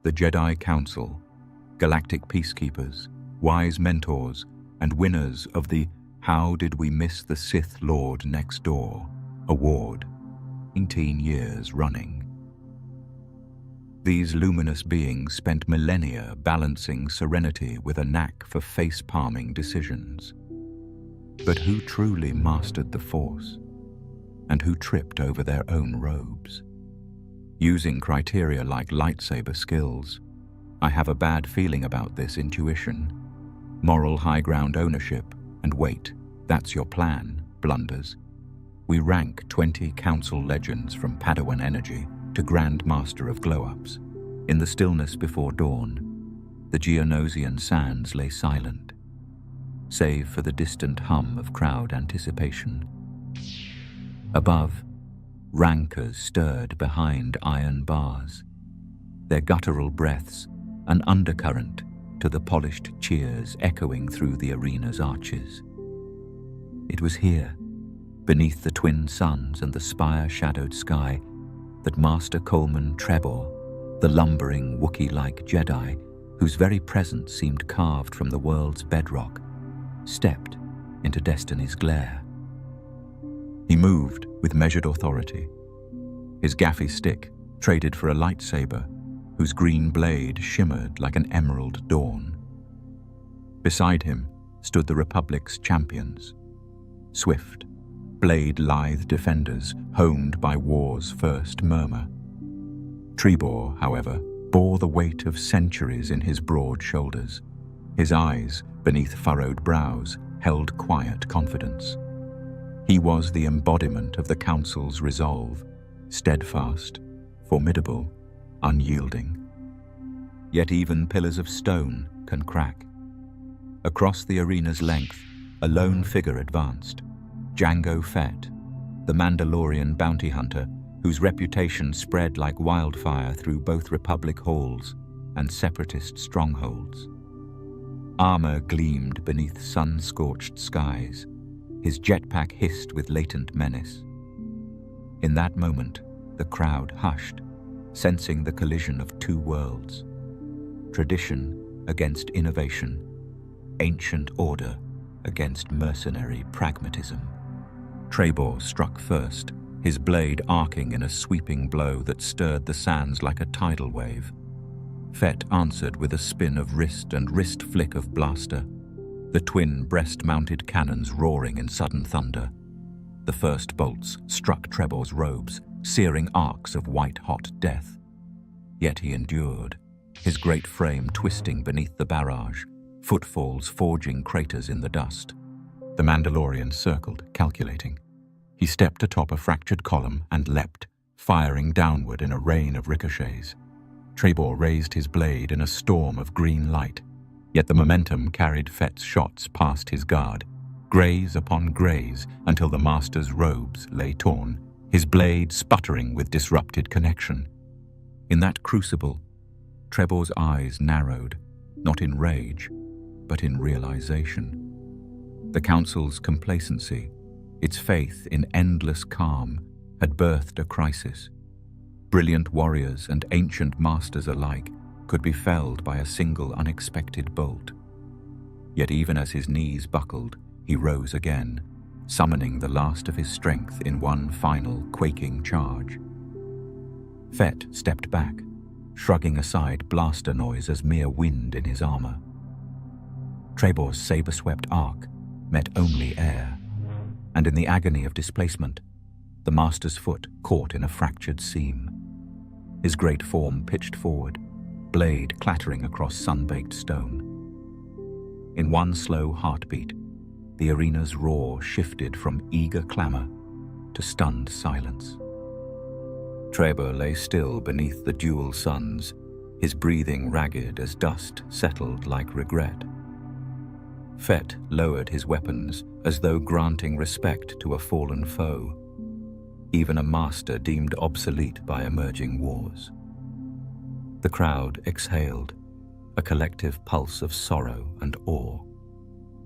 the Jedi Council, Galactic peacekeepers, wise mentors, and winners of the How Did We Miss the Sith Lord Next Door award, 19 years running. These luminous beings spent millennia balancing serenity with a knack for face-palming decisions. But who truly mastered the Force? And who tripped over their own robes? Using criteria like lightsaber skills, I have a bad feeling about this intuition. Moral high ground ownership, and wait, that's your plan, blunders. We rank 20 Council legends from Padawan energy to Grand Master of Glow-Ups. In the stillness before dawn, the Geonosian sands lay silent, save for the distant hum of crowd anticipation. Above, rankers stirred behind iron bars, their guttural breaths an undercurrent to the polished cheers echoing through the arena's arches. It was here, beneath the twin suns and the spire-shadowed sky, that Master Coleman Trebor, the lumbering Wookiee-like Jedi, whose very presence seemed carved from the world's bedrock, stepped into destiny's glare. He moved with measured authority, his gaffy stick traded for a lightsaber whose green blade shimmered like an emerald dawn. Beside him stood the Republic's champions, swift, blade-lithe defenders honed by war's first murmur. Trebor, however, bore the weight of centuries in his broad shoulders. His eyes, beneath furrowed brows, held quiet confidence. He was the embodiment of the Council's resolve, steadfast, formidable, unyielding. Yet even pillars of stone can crack. Across the arena's length, a lone figure advanced, Jango Fett, the Mandalorian bounty hunter whose reputation spread like wildfire through both Republic halls and separatist strongholds. Armor gleamed beneath sun-scorched skies, his jetpack hissed with latent menace. In that moment, the crowd hushed, sensing the collision of two worlds. Tradition against innovation, ancient order against mercenary pragmatism. Trebor struck first, his blade arcing in a sweeping blow that stirred the sands like a tidal wave. Fett answered with a spin of wrist and wrist flick of blaster, the twin breast-mounted cannons roaring in sudden thunder. The first bolts struck Trebor's robes, searing arcs of white-hot death. Yet he endured, his great frame twisting beneath the barrage, footfalls forging craters in the dust. The Mandalorian circled, calculating. He stepped atop a fractured column and leapt, firing downward in a rain of ricochets. Trebor raised his blade in a storm of green light, yet the momentum carried Fett's shots past his guard, graze upon graze until the Master's robes lay torn, his blade sputtering with disrupted connection. In that crucible, Trebor's eyes narrowed, not in rage, but in realization. The Council's complacency, its faith in endless calm, had birthed a crisis. Brilliant warriors and ancient masters alike could be felled by a single unexpected bolt. Yet even as his knees buckled, he rose again, summoning the last of his strength in one final quaking charge. Fett stepped back, shrugging aside blaster noise as mere wind in his armor. Trebor's saber-swept arc met only air, and in the agony of displacement, the Master's foot caught in a fractured seam. His great form pitched forward, blade clattering across sun-baked stone. In one slow heartbeat, the arena's roar shifted from eager clamor to stunned silence. Trebor lay still beneath the dual suns, his breathing ragged as dust settled like regret. Fett lowered his weapons as though granting respect to a fallen foe, even a master deemed obsolete by emerging wars. The crowd exhaled, a collective pulse of sorrow and awe.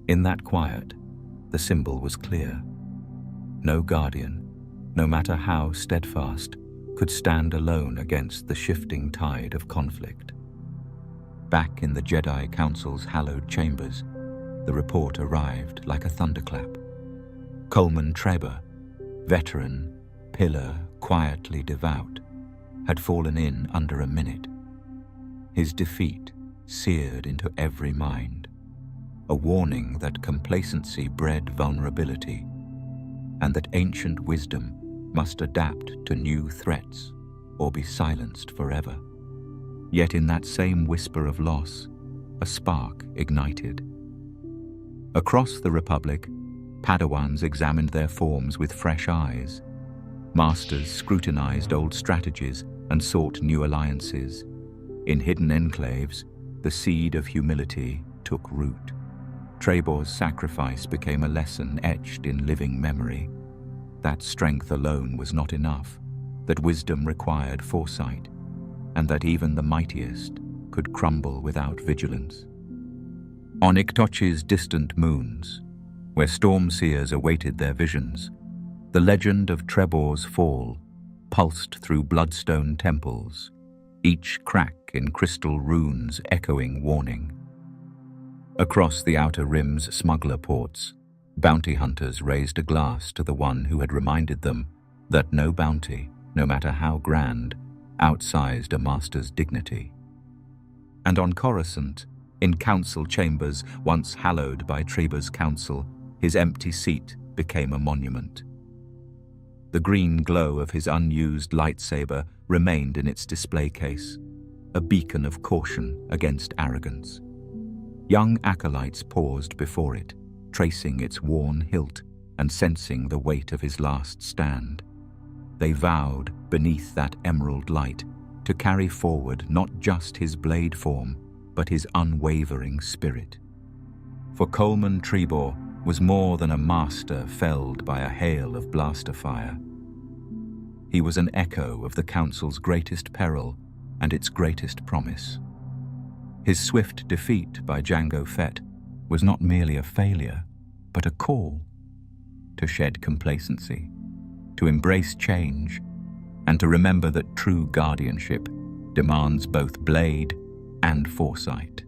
In that quiet, the symbol was clear. No guardian, no matter how steadfast, could stand alone against the shifting tide of conflict. Back in the Jedi Council's hallowed chambers, the report arrived like a thunderclap. Coleman Trebor, veteran, pillar, quietly devout, had fallen in under a minute. His defeat seared into every mind, a warning that complacency bred vulnerability, and that ancient wisdom must adapt to new threats or be silenced forever. Yet in that same whisper of loss, a spark ignited. Across the Republic, Padawans examined their forms with fresh eyes. Masters scrutinized old strategies and sought new alliances. In hidden enclaves, the seed of humility took root. Trebor's sacrifice became a lesson etched in living memory. That strength alone was not enough, that wisdom required foresight, and that even the mightiest could crumble without vigilance. On Iktoch's distant moons, where storm seers awaited their visions, the legend of Trebor's fall pulsed through bloodstone temples, each crack in crystal runes echoing warning. Across the outer rim's smuggler ports, bounty hunters raised a glass to the one who had reminded them that no bounty, no matter how grand, outsized a master's dignity. And on Coruscant, in council chambers once hallowed by Trebor's council, his empty seat became a monument. The green glow of his unused lightsaber remained in its display case, a beacon of caution against arrogance. Young acolytes paused before it, tracing its worn hilt and sensing the weight of his last stand. They vowed, beneath that emerald light, to carry forward not just his blade form, but his unwavering spirit. For Coleman Trebor was more than a master felled by a hail of blaster fire. He was an echo of the Council's greatest peril and its greatest promise. His swift defeat by Jango Fett was not merely a failure, but a call to shed complacency, to embrace change, and to remember that true guardianship demands both blade and foresight.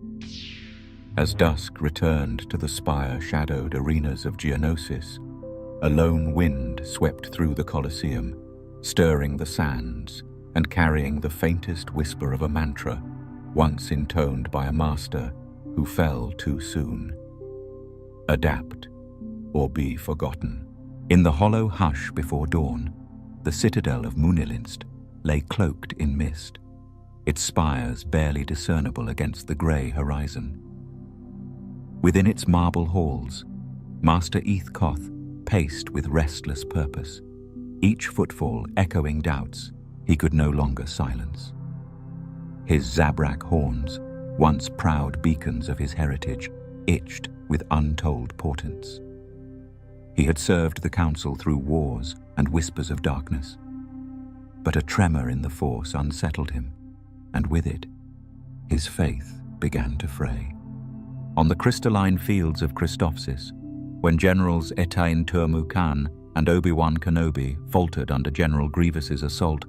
As dusk returned to the spire-shadowed arenas of Geonosis, a lone wind swept through the Colosseum, stirring the sands and carrying the faintest whisper of a mantra once intoned by a master who fell too soon. Adapt, or be forgotten. In the hollow hush before dawn, the citadel of Munilinst lay cloaked in mist, its spires barely discernible against the grey horizon. Within its marble halls, Master Eeth Koth paced with restless purpose, each footfall echoing doubts he could no longer silence. His Zabrak horns, once proud beacons of his heritage, itched with untold portents. He had served the Council through wars and whispers of darkness, but a tremor in the Force unsettled him, and with it, his faith began to fray. On the crystalline fields of Christophsis, when Generals Etain Turmu Khan and Obi-Wan Kenobi faltered under General Grievous's assault,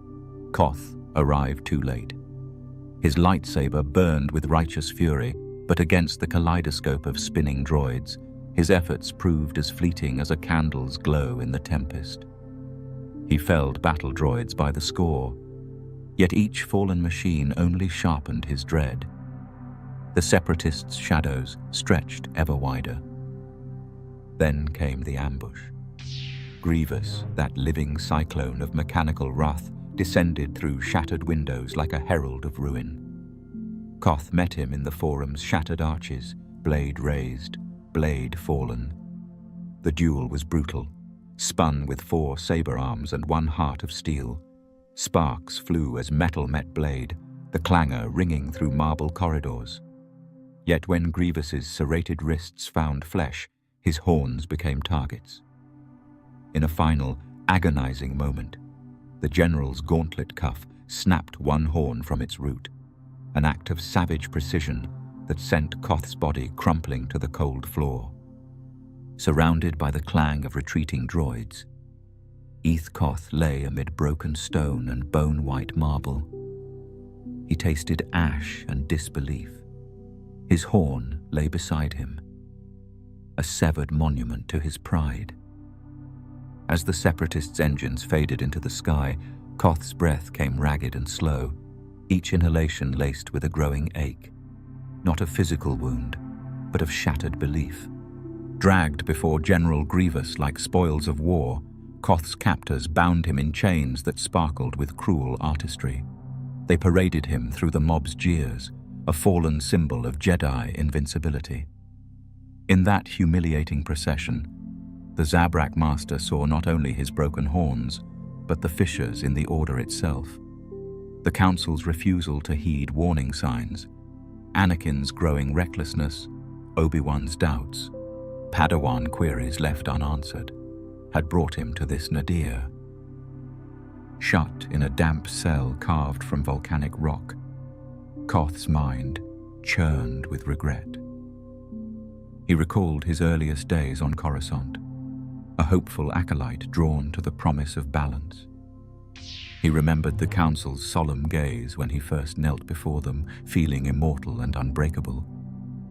Koth arrived too late. His lightsaber burned with righteous fury, but against the kaleidoscope of spinning droids, his efforts proved as fleeting as a candle's glow in the tempest. He felled battle droids by the score, yet each fallen machine only sharpened his dread. The Separatists' shadows stretched ever wider. Then came the ambush. Grievous, that living cyclone of mechanical wrath, descended through shattered windows like a herald of ruin. Koth met him in the forum's shattered arches, blade raised, blade fallen. The duel was brutal, spun with 4 saber arms and 1 heart of steel. Sparks flew as metal met blade, the clangor ringing through marble corridors. Yet when Grievous's serrated wrists found flesh, his horns became targets. In a final, agonizing moment, the general's gauntlet cuff snapped one horn from its root, an act of savage precision that sent Koth's body crumpling to the cold floor. Surrounded by the clang of retreating droids, Eeth Koth lay amid broken stone and bone-white marble. He tasted ash and disbelief, His horn lay beside him, a severed monument to his pride. As the Separatists' engines faded into the sky, Koth's breath came ragged and slow, each inhalation laced with a growing ache, not of physical wound, but of shattered belief. Dragged before General Grievous like spoils of war, Koth's captors bound him in chains that sparkled with cruel artistry. They paraded him through the mob's jeers, a fallen symbol of Jedi invincibility. In that humiliating procession, the Zabrak master saw not only his broken horns, but the fissures in the Order itself. The Council's refusal to heed warning signs, Anakin's growing recklessness, Obi-Wan's doubts, Padawan queries left unanswered, had brought him to this nadir. Shut in a damp cell carved from volcanic rock, Koth's mind churned with regret. He recalled his earliest days on Coruscant, a hopeful acolyte drawn to the promise of balance. He remembered the Council's solemn gaze when he first knelt before them, feeling immortal and unbreakable.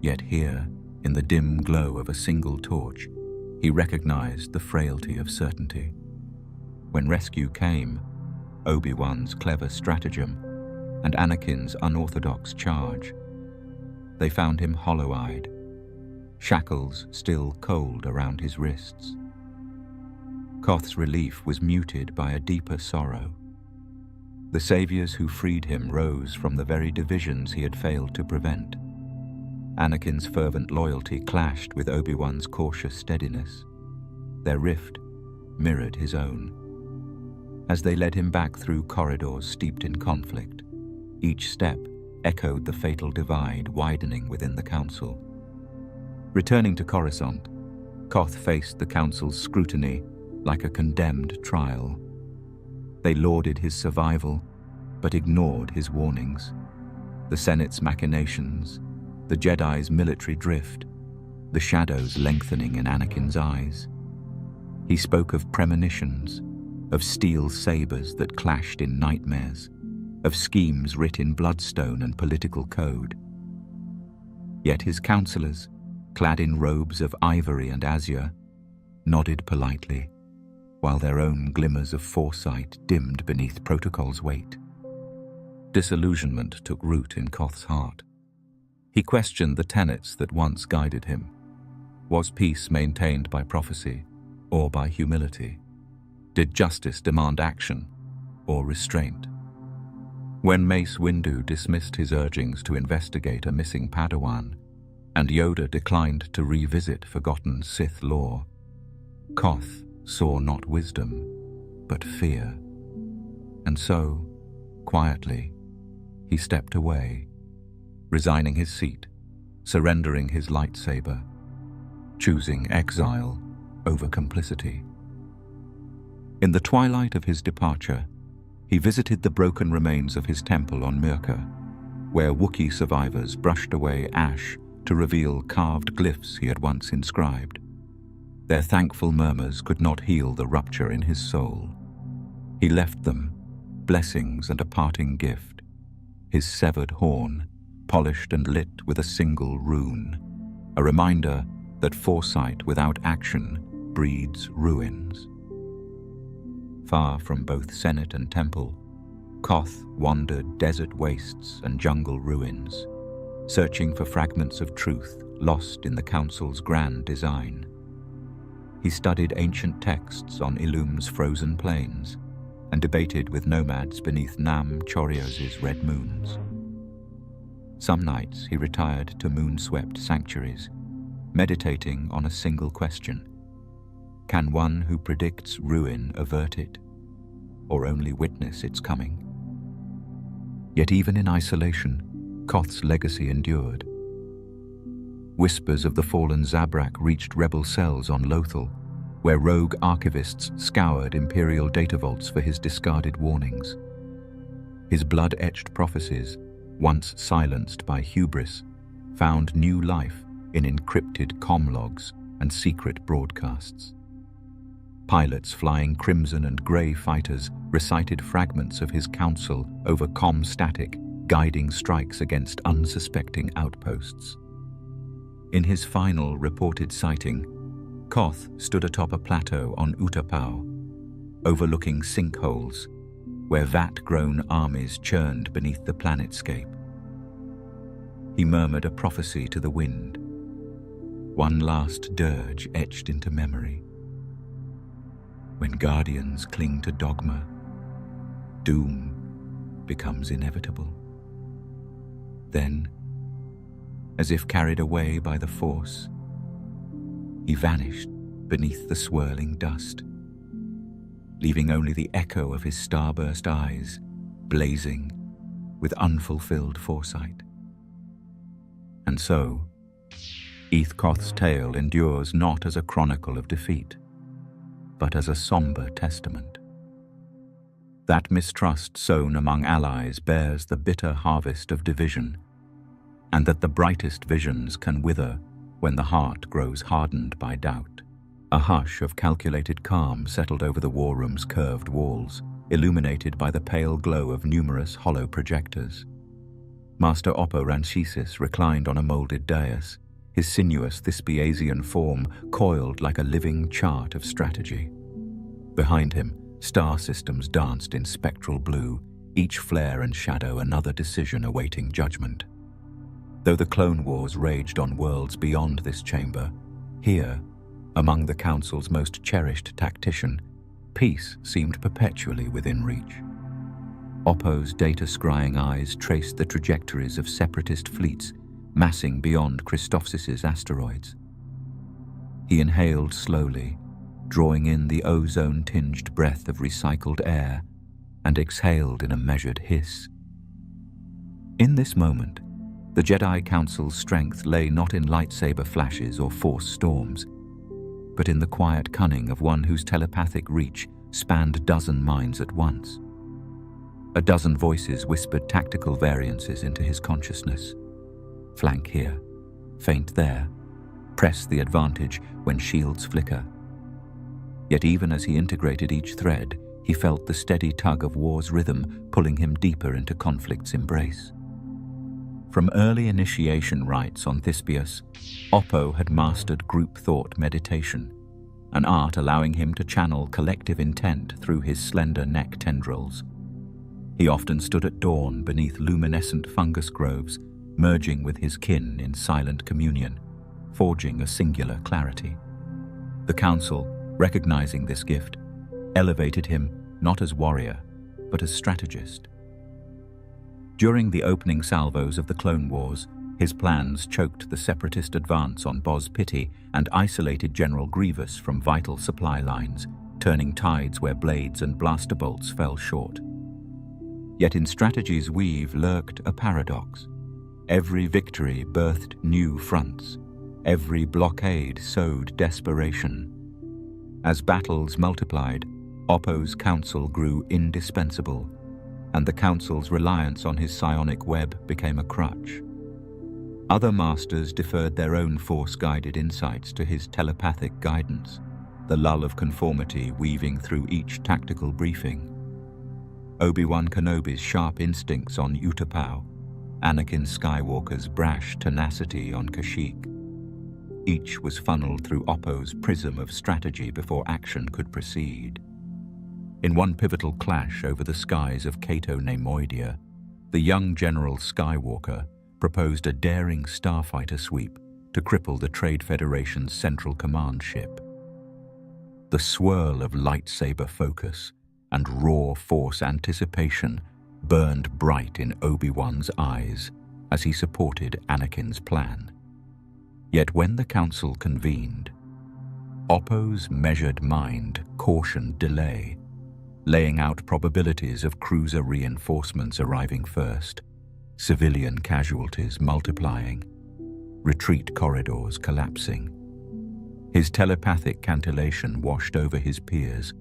Yet here, in the dim glow of a single torch, he recognized the frailty of certainty. When rescue came, Obi-Wan's clever stratagem and Anakin's unorthodox charge, they found him hollow-eyed, shackles still cold around his wrists. Koth's relief was muted by a deeper sorrow. The saviors who freed him rose from the very divisions he had failed to prevent. Anakin's fervent loyalty clashed with Obi-Wan's cautious steadiness. Their rift mirrored his own. As they led him back through corridors steeped in conflict, each step echoed the fatal divide widening within the Council. Returning to Coruscant, Koth faced the Council's scrutiny like a condemned trial. They lauded his survival, but ignored his warnings. The Senate's machinations, the Jedi's military drift, the shadows lengthening in Anakin's eyes. He spoke of premonitions, of steel sabers that clashed in nightmares, of schemes writ in bloodstone and political code. Yet his counselors, clad in robes of ivory and azure, nodded politely, while their own glimmers of foresight dimmed beneath protocol's weight. Disillusionment took root in Koth's heart. He questioned the tenets that once guided him. Was peace maintained by prophecy or by humility? Did justice demand action or restraint? When Mace Windu dismissed his urgings to investigate a missing Padawan, and Yoda declined to revisit forgotten Sith lore, Koth saw not wisdom, but fear. And so, quietly, he stepped away, resigning his seat, surrendering his lightsaber, choosing exile over complicity. In the twilight of his departure, he visited the broken remains of his temple on Mirka, where Wookiee survivors brushed away ash to reveal carved glyphs he had once inscribed. Their thankful murmurs could not heal the rupture in his soul. He left them, blessings and a parting gift, his severed horn, polished and lit with a single rune, a reminder that foresight without action breeds ruins. Far from both Senate and Temple, Koth wandered desert wastes and jungle ruins, searching for fragments of truth lost in the Council's grand design. He studied ancient texts on Illum's frozen plains and debated with nomads beneath Nam Chorios' red moons. Some nights he retired to moon-swept sanctuaries, meditating on a single question: can one who predicts ruin avert it, or only witness its coming? Yet even in isolation, Koth's legacy endured. Whispers of the fallen Zabrak reached rebel cells on Lothal, where rogue archivists scoured Imperial data vaults for his discarded warnings. His blood-etched prophecies, once silenced by hubris, found new life in encrypted comm logs and secret broadcasts. Pilots flying Crimson and Grey fighters recited fragments of his counsel over comm static, guiding strikes against unsuspecting outposts. In his final reported sighting, Koth stood atop a plateau on Utapau, overlooking sinkholes where vat-grown armies churned beneath the planetscape. He murmured a prophecy to the wind, one last dirge etched into memory. When guardians cling to dogma, doom becomes inevitable. Then, as if carried away by the Force, he vanished beneath the swirling dust, leaving only the echo of his starburst eyes blazing with unfulfilled foresight. And so, Eeth Koth's tale endures not as a chronicle of defeat, but as a somber testament. That mistrust sown among allies bears the bitter harvest of division, and that the brightest visions can wither when the heart grows hardened by doubt. A hush of calculated calm settled over the war room's curved walls, illuminated by the pale glow of numerous hollow projectors. Master Oppo Rancisis reclined on a molded dais, his sinuous Thespiasian form coiled like a living chart of strategy. Behind him, star systems danced in spectral blue, each flare and shadow another decision awaiting judgment. Though the Clone Wars raged on worlds beyond this chamber, here, among the Council's most cherished tactician, peace seemed perpetually within reach. Oppo's data-scrying eyes traced the trajectories of separatist fleets massing beyond Christophsis's asteroids. He inhaled slowly, drawing in the ozone-tinged breath of recycled air, and exhaled in a measured hiss. In this moment, the Jedi Council's strength lay not in lightsaber flashes or force storms, but in the quiet cunning of one whose telepathic reach spanned a dozen minds at once. A dozen voices whispered tactical variances into his consciousness. Flank here, feint there, press the advantage when shields flicker. Yet even as he integrated each thread, he felt the steady tug of war's rhythm pulling him deeper into conflict's embrace. From early initiation rites on Thespius, Oppo had mastered group thought meditation, an art allowing him to channel collective intent through his slender neck tendrils. He often stood at dawn beneath luminescent fungus groves, merging with his kin in silent communion, forging a singular clarity. The Council, recognizing this gift, elevated him not as warrior, but as strategist. During the opening salvos of the Clone Wars, his plans choked the separatist advance on Boz Pitti and isolated General Grievous from vital supply lines, turning tides where blades and blaster bolts fell short. Yet in strategy's weave lurked a paradox. Every victory birthed new fronts. Every blockade sowed desperation. As battles multiplied, Oppo's counsel grew indispensable, and the Council's reliance on his psionic web became a crutch. Other masters deferred their own force-guided insights to his telepathic guidance, the lull of conformity weaving through each tactical briefing. Obi-Wan Kenobi's sharp instincts on Utapau, Anakin Skywalker's brash tenacity on Kashyyyk. Each was funneled through Oppo's prism of strategy before action could proceed. In one pivotal clash over the skies of Cato Neimoidia, the young General Skywalker proposed a daring starfighter sweep to cripple the Trade Federation's Central Command ship. The swirl of lightsaber focus and raw force anticipation burned bright in Obi-Wan's eyes as he supported Anakin's plan. Yet when the Council convened, Oppo's measured mind cautioned delay, laying out probabilities of cruiser reinforcements arriving first, civilian casualties multiplying, retreat corridors collapsing. His telepathic cantillation washed over his peers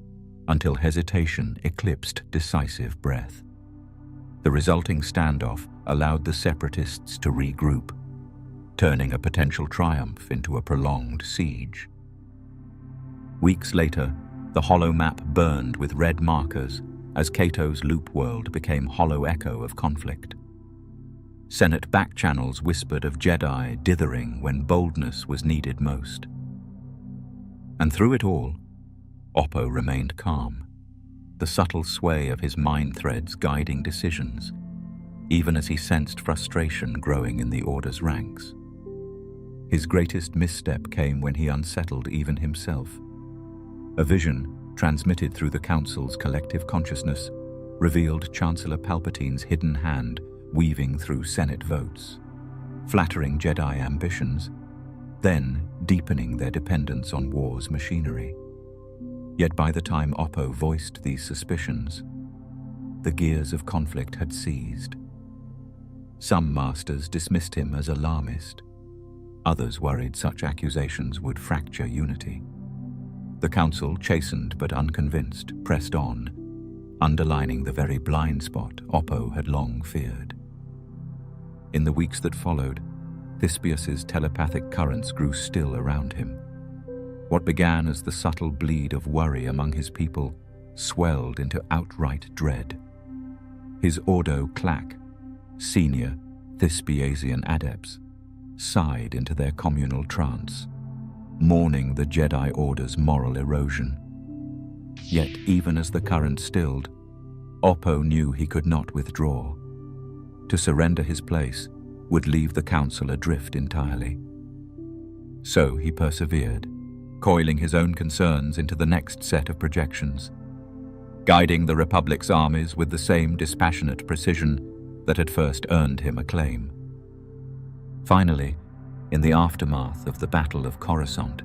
until hesitation eclipsed decisive breath. The resulting standoff allowed the separatists to regroup, turning a potential triumph into a prolonged siege. Weeks later, the hollow map burned with red markers as Cato's loop world became hollow echo of conflict. Senate backchannels whispered of Jedi dithering when boldness was needed most. And through it all, Oppo remained calm, the subtle sway of his mind threads guiding decisions, even as he sensed frustration growing in the Order's ranks. His greatest misstep came when he unsettled even himself. A vision, transmitted through the Council's collective consciousness, revealed Chancellor Palpatine's hidden hand weaving through Senate votes, flattering Jedi ambitions, then deepening their dependence on war's machinery. Yet by the time Oppo voiced these suspicions, the gears of conflict had seized. Some masters dismissed him as alarmist. Others worried such accusations would fracture unity. The Council, chastened but unconvinced, pressed on, underlining the very blind spot Oppo had long feared. In the weeks that followed, Thespius's telepathic currents grew still around him. What began as the subtle bleed of worry among his people swelled into outright dread. His Ordo Clack, senior Thespiasian adepts, sighed into their communal trance, mourning the Jedi Order's moral erosion. Yet even as the current stilled, Oppo knew he could not withdraw. To surrender his place would leave the Council adrift entirely. So he persevered, coiling his own concerns into the next set of projections, guiding the Republic's armies with the same dispassionate precision that had first earned him acclaim. Finally, in the aftermath of the Battle of Coruscant,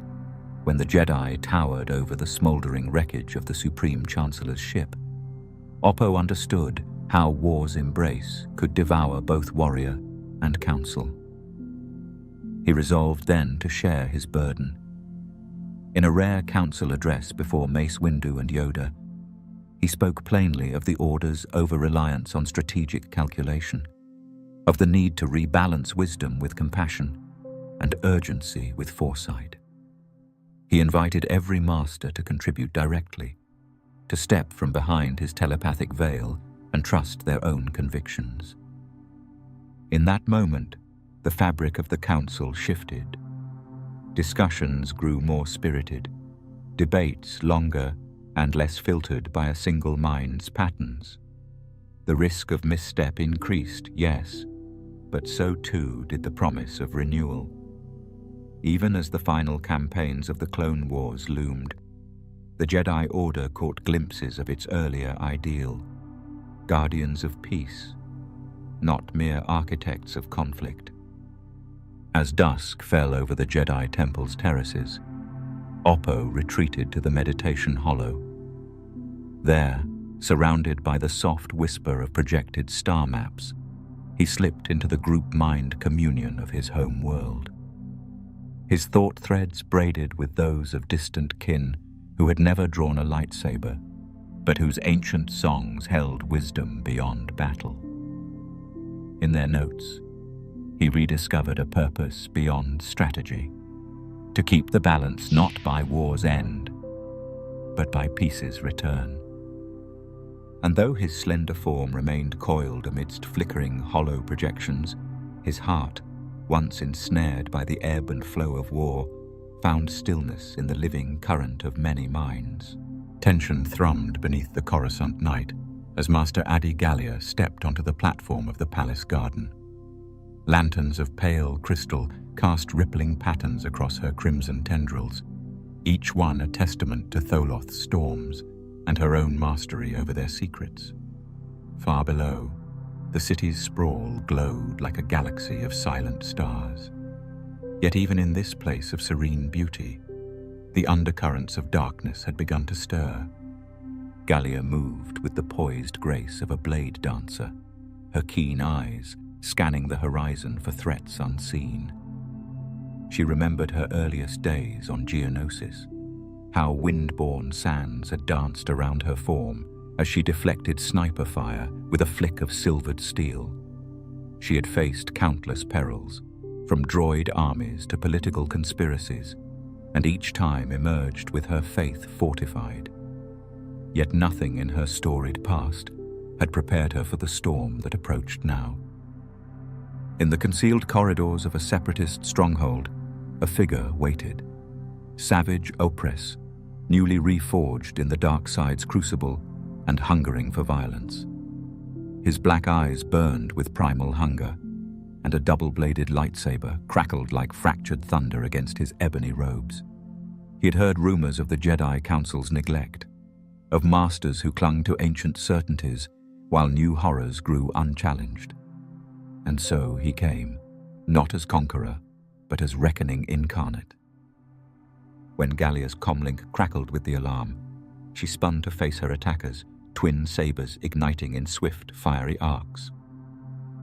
when the Jedi towered over the smoldering wreckage of the Supreme Chancellor's ship, Oppo understood how war's embrace could devour both warrior and council. He resolved then to share his burden. In a rare council address before Mace Windu and Yoda, he spoke plainly of the Order's over-reliance on strategic calculation, of the need to rebalance wisdom with compassion and urgency with foresight. He invited every master to contribute directly, to step from behind his telepathic veil and trust their own convictions. In that moment, the fabric of the Council shifted. Discussions grew more spirited, debates longer and less filtered by a single mind's patterns. The risk of misstep increased, yes, but so too did the promise of renewal. Even as the final campaigns of the Clone Wars loomed, the Jedi Order caught glimpses of its earlier ideal: guardians of peace, not mere architects of conflict. As dusk fell over the Jedi Temple's terraces, Oppo retreated to the meditation hollow. There, surrounded by the soft whisper of projected star maps, he slipped into the group mind communion of his home world. His thought threads braided with those of distant kin who had never drawn a lightsaber, but whose ancient songs held wisdom beyond battle. In their notes, he rediscovered a purpose beyond strategy: to keep the balance not by war's end, but by peace's return. And though his slender form remained coiled amidst flickering hollow projections, his heart, once ensnared by the ebb and flow of war, found stillness in the living current of many minds. Tension thrummed beneath the Coruscant night as Master Adi Gallia stepped onto the platform of the palace garden. Lanterns of pale crystal cast rippling patterns across her crimson tendrils, each one a testament to Tholoth's storms and her own mastery over their secrets. Far below, the city's sprawl glowed like a galaxy of silent stars. Yet even in this place of serene beauty, the undercurrents of darkness had begun to stir. Gallia moved with the poised grace of a blade dancer, her keen eyes scanning the horizon for threats unseen. She remembered her earliest days on Geonosis, how wind-borne sands had danced around her form as she deflected sniper fire with a flick of silvered steel. She had faced countless perils, from droid armies to political conspiracies, and each time emerged with her faith fortified. Yet nothing in her storied past had prepared her for the storm that approached now. In the concealed corridors of a separatist stronghold, a figure waited. Savage Opress, newly reforged in the dark side's crucible and hungering for violence. His black eyes burned with primal hunger, and a double-bladed lightsaber crackled like fractured thunder against his ebony robes. He had heard rumors of the Jedi Council's neglect, of masters who clung to ancient certainties while new horrors grew unchallenged. And so he came, not as conqueror, but as reckoning incarnate. When Gallia's comlink crackled with the alarm, she spun to face her attackers, twin sabers igniting in swift, fiery arcs.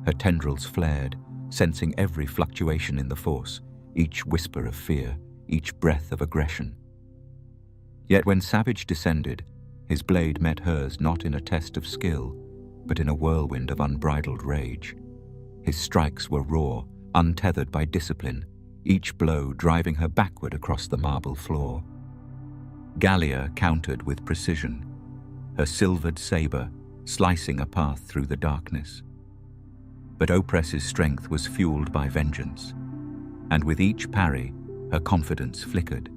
Her tendrils flared, sensing every fluctuation in the Force, each whisper of fear, each breath of aggression. Yet when Savage descended, his blade met hers not in a test of skill, but in a whirlwind of unbridled rage. His strikes were raw, untethered by discipline, each blow driving her backward across the marble floor. Gallia countered with precision, her silvered saber slicing a path through the darkness. But Opress's strength was fueled by vengeance, and with each parry, her confidence flickered.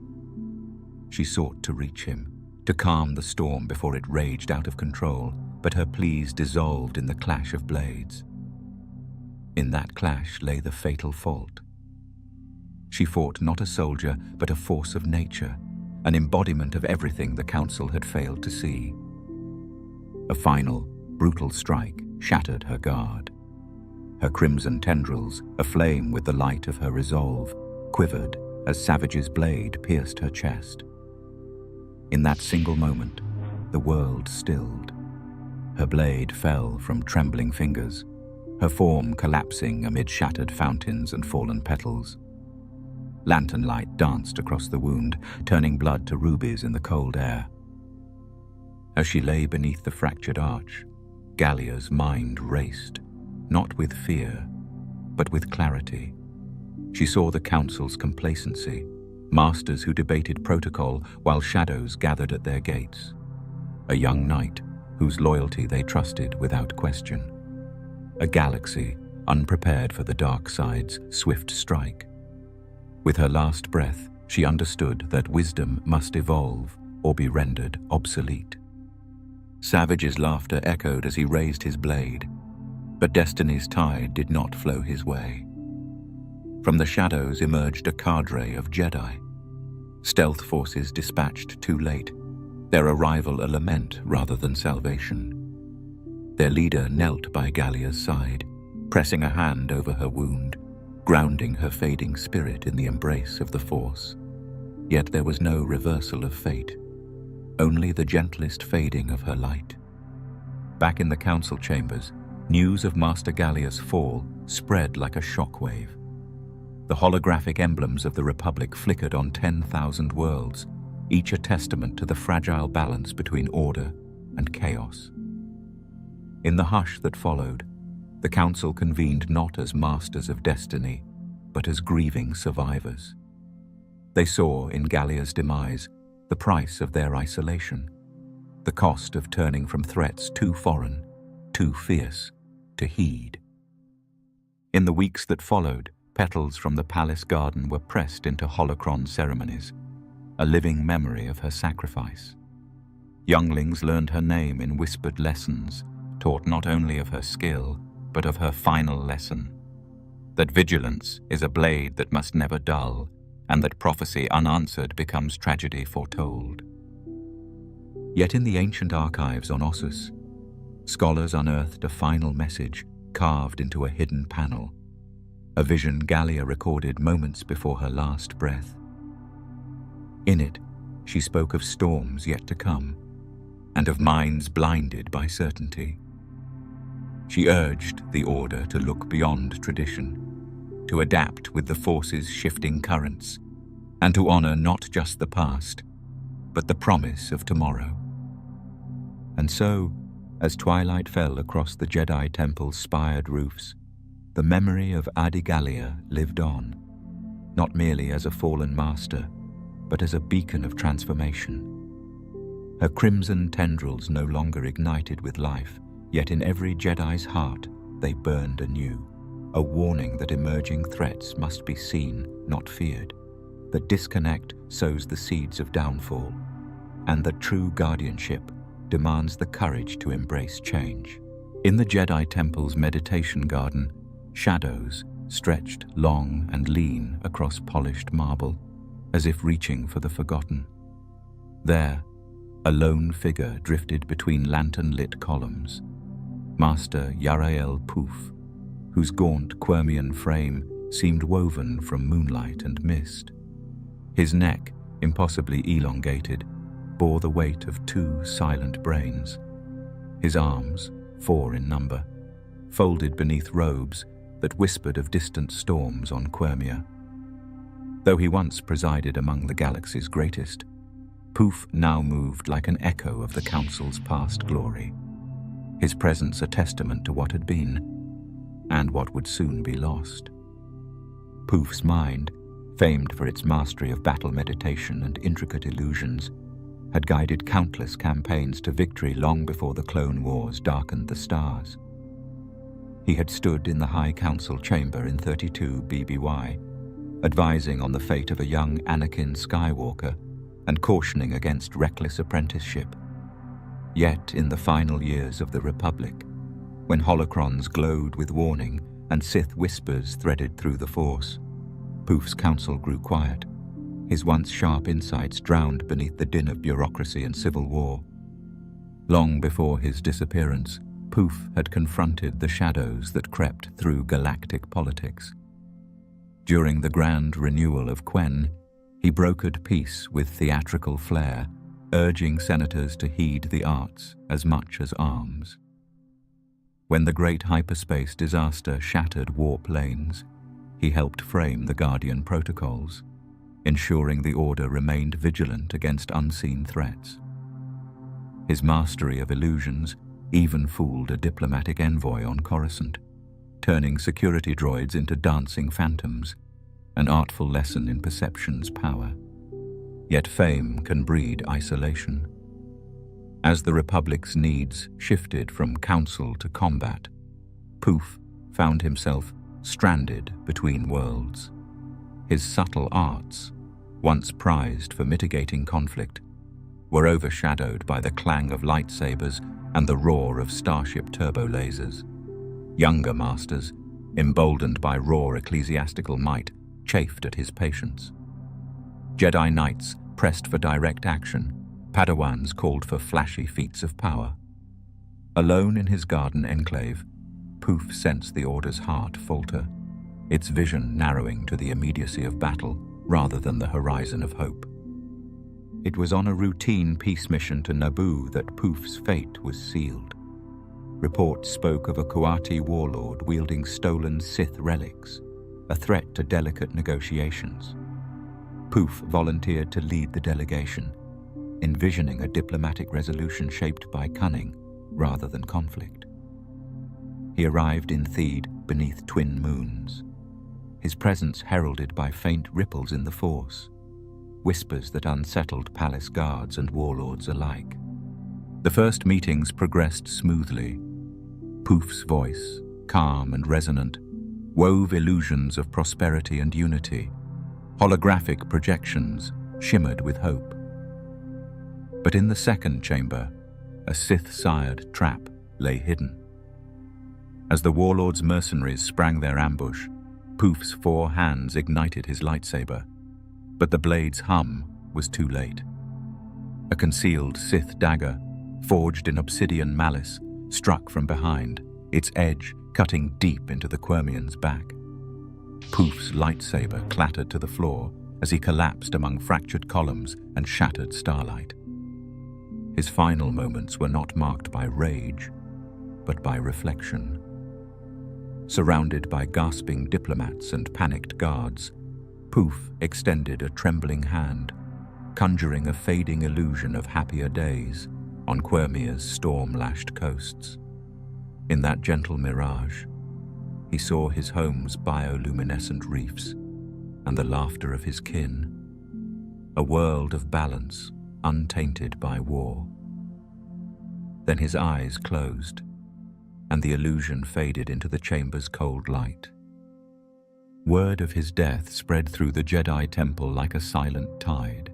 She sought to reach him, to calm the storm before it raged out of control, but her pleas dissolved in the clash of blades. In that clash lay the fatal fault. She fought not a soldier, but a force of nature, an embodiment of everything the Council had failed to see. A final, brutal strike shattered her guard. Her crimson tendrils, aflame with the light of her resolve, quivered as Savage's blade pierced her chest. In that single moment, the world stilled. Her blade fell from trembling fingers, her form collapsing amid shattered fountains and fallen petals. Lantern light danced across the wound, turning blood to rubies in the cold air. As she lay beneath the fractured arch, Gallia's mind raced, not with fear, but with clarity. She saw the Council's complacency, masters who debated protocol while shadows gathered at their gates. A young knight whose loyalty they trusted without question. A galaxy unprepared for the dark side's swift strike. With her last breath, she understood that wisdom must evolve or be rendered obsolete. Savage's laughter echoed as he raised his blade, but destiny's tide did not flow his way. From the shadows emerged a cadre of Jedi, stealth forces dispatched too late, their arrival a lament rather than salvation. Their leader knelt by Gallia's side, pressing a hand over her wound, grounding her fading spirit in the embrace of the Force. Yet there was no reversal of fate, only the gentlest fading of her light. Back in the Council chambers, news of Master Gallia's fall spread like a shockwave. The holographic emblems of the Republic flickered on 10,000 worlds, each a testament to the fragile balance between order and chaos. In the hush that followed, the Council convened not as masters of destiny, but as grieving survivors. They saw in Gallia's demise the price of their isolation, the cost of turning from threats too foreign, too fierce, to heed. In the weeks that followed, petals from the palace garden were pressed into holocron ceremonies, a living memory of her sacrifice. Younglings learned her name in whispered lessons, taught not only of her skill, but of her final lesson, that vigilance is a blade that must never dull, and that prophecy unanswered becomes tragedy foretold. Yet in the ancient archives on Ossus, scholars unearthed a final message carved into a hidden panel, a vision Gallia recorded moments before her last breath. In it, she spoke of storms yet to come, and of minds blinded by certainty. She urged the Order to look beyond tradition, to adapt with the Force's shifting currents, and to honor not just the past, but the promise of tomorrow. And so, as twilight fell across the Jedi Temple's spired roofs, the memory of Adi Gallia lived on, not merely as a fallen master, but as a beacon of transformation. Her crimson tendrils no longer ignited with life, yet in every Jedi's heart they burned anew, a warning that emerging threats must be seen, not feared, that disconnect sows the seeds of downfall, and that true guardianship demands the courage to embrace change. In the Jedi Temple's meditation garden, shadows stretched long and lean across polished marble, as if reaching for the forgotten. There, a lone figure drifted between lantern-lit columns, Master Yarael Poof, whose gaunt Quirmian frame seemed woven from moonlight and mist. His neck, impossibly elongated, bore the weight of 2 silent brains. His arms, 4 in number, folded beneath robes that whispered of distant storms on Quirmia. Though he once presided among the galaxy's greatest, Poof now moved like an echo of the Council's past glory, his presence a testament to what had been, and what would soon be lost. Poof's mind, famed for its mastery of battle meditation and intricate illusions, had guided countless campaigns to victory long before the Clone Wars darkened the stars. He had stood in the High Council chamber in 32 BBY, advising on the fate of a young Anakin Skywalker and cautioning against reckless apprenticeship. Yet in the final years of the Republic, when holocrons glowed with warning and Sith whispers threaded through the Force, Poof's counsel grew quiet, his once sharp insights drowned beneath the din of bureaucracy and civil war. Long before his disappearance, Poof had confronted the shadows that crept through galactic politics. During the grand renewal of Quen, he brokered peace with theatrical flair, urging senators to heed the arts as much as arms. When the great hyperspace disaster shattered warp lanes, he helped frame the Guardian protocols, ensuring the Order remained vigilant against unseen threats. His mastery of illusions even fooled a diplomatic envoy on Coruscant, turning security droids into dancing phantoms, an artful lesson in perception's power. Yet fame can breed isolation. As the Republic's needs shifted from council to combat, Poof found himself stranded between worlds. His subtle arts, once prized for mitigating conflict, were overshadowed by the clang of lightsabers and the roar of starship turbo lasers. Younger masters, emboldened by raw ecclesiastical might, chafed at his patience. Jedi Knights pressed for direct action, Padawans called for flashy feats of power. Alone in his garden enclave, Poof sensed the Order's heart falter, its vision narrowing to the immediacy of battle rather than the horizon of hope. It was on a routine peace mission to Naboo that Poof's fate was sealed. Reports spoke of a Coati warlord wielding stolen Sith relics, a threat to delicate negotiations. Poof volunteered to lead the delegation, envisioning a diplomatic resolution shaped by cunning rather than conflict. He arrived in Theed beneath twin moons, his presence heralded by faint ripples in the Force, whispers that unsettled palace guards and warlords alike. The first meetings progressed smoothly. Poof's voice, calm and resonant, wove illusions of prosperity and unity. Holographic projections shimmered with hope. But in the second chamber, a Sith-sired trap lay hidden. As the warlord's mercenaries sprang their ambush, Poof's 4 hands ignited his lightsaber, but the blade's hum was too late. A concealed Sith dagger, forged in obsidian malice, struck from behind, its edge cutting deep into the Quirmian's back. Poof's lightsaber clattered to the floor as he collapsed among fractured columns and shattered starlight. His final moments were not marked by rage, but by reflection. Surrounded by gasping diplomats and panicked guards, Poof extended a trembling hand, conjuring a fading illusion of happier days on Quirmia's storm-lashed coasts. In that gentle mirage, he saw his home's bioluminescent reefs and the laughter of his kin, a world of balance untainted by war. Then his eyes closed, and the illusion faded into the chamber's cold light. Word of his death spread through the Jedi Temple like a silent tide.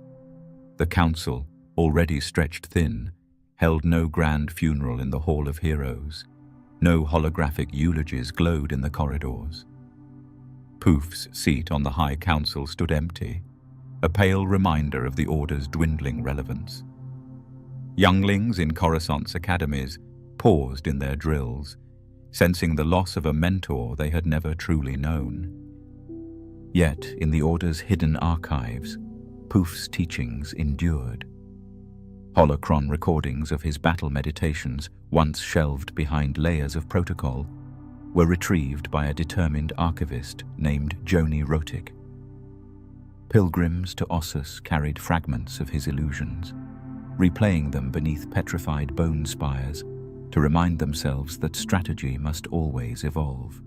The Council, already stretched thin, held no grand funeral in the Hall of Heroes. No holographic eulogies glowed in the corridors. Poof's seat on the High Council stood empty, a pale reminder of the Order's dwindling relevance. Younglings in Coruscant's academies paused in their drills, sensing the loss of a mentor they had never truly known. Yet, in the Order's hidden archives, Poof's teachings endured. Holocron recordings of his battle meditations, once shelved behind layers of protocol, were retrieved by a determined archivist named Joni Rotic. Pilgrims to Ossus carried fragments of his illusions, replaying them beneath petrified bone spires to remind themselves that strategy must always evolve.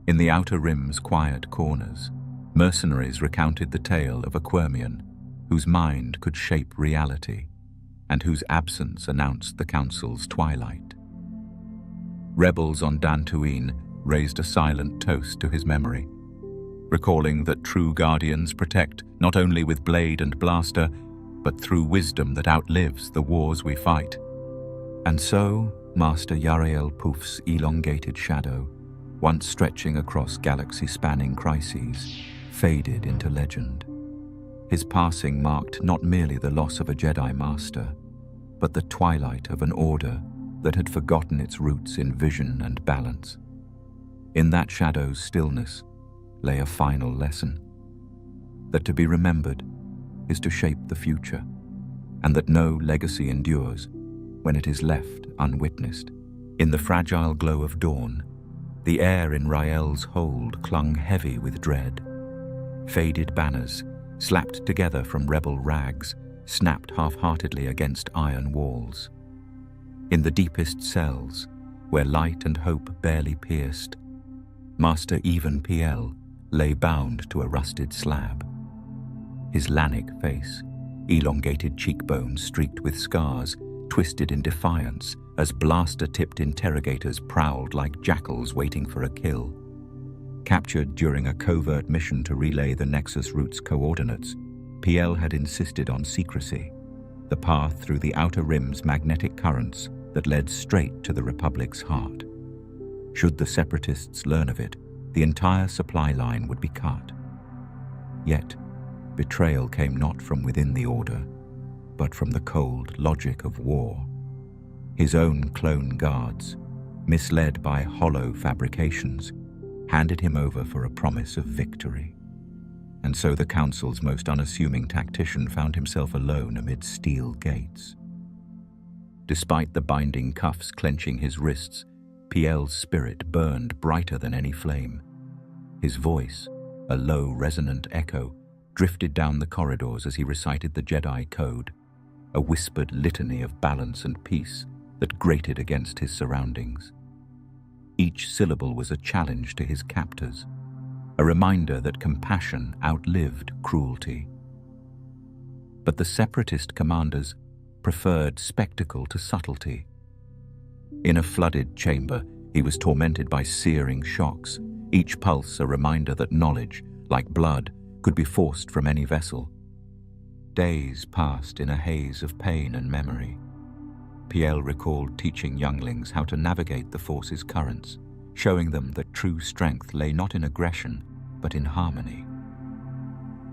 In the Outer Rim's quiet corners, mercenaries recounted the tale of a Quirmian whose mind could shape reality and whose absence announced the Council's twilight. Rebels on Dantooine raised a silent toast to his memory, recalling that true guardians protect not only with blade and blaster, but through wisdom that outlives the wars we fight. And so, Master Yarael Poof's elongated shadow, once stretching across galaxy-spanning crises, faded into legend. His passing marked not merely the loss of a Jedi Master, but the twilight of an Order that had forgotten its roots in vision and balance. In that shadow's stillness lay a final lesson, that to be remembered is to shape the future, and that no legacy endures when it is left unwitnessed. In the fragile glow of dawn, the air in Rael's hold clung heavy with dread. Faded banners, slapped together from rebel rags, snapped half-heartedly against iron walls. In the deepest cells, where light and hope barely pierced, Master even Piell lay bound to a rusted slab. His Lannic face, elongated cheekbones streaked with scars, twisted in defiance as blaster-tipped interrogators prowled like jackals waiting for a kill. Captured during a covert mission to relay the Nexus route's coordinates, Piell had insisted on secrecy, the path through the Outer Rim's magnetic currents that led straight to the Republic's heart. Should the Separatists learn of it, the entire supply line would be cut. Yet, betrayal came not from within the Order, but from the cold logic of war. His own clone guards, misled by hollow fabrications, handed him over for a promise of victory. And so the Council's most unassuming tactician found himself alone amid steel gates. Despite the binding cuffs clenching his wrists, Piell's spirit burned brighter than any flame. His voice, a low, resonant echo, drifted down the corridors as he recited the Jedi Code, a whispered litany of balance and peace that grated against his surroundings. Each syllable was a challenge to his captors, a reminder that compassion outlived cruelty. But the Separatist commanders preferred spectacle to subtlety. In a flooded chamber, he was tormented by searing shocks, each pulse a reminder that knowledge, like blood, could be forced from any vessel. Days passed in a haze of pain and memory. Piell recalled teaching younglings how to navigate the Force's currents, showing them that true strength lay not in aggression, but in harmony.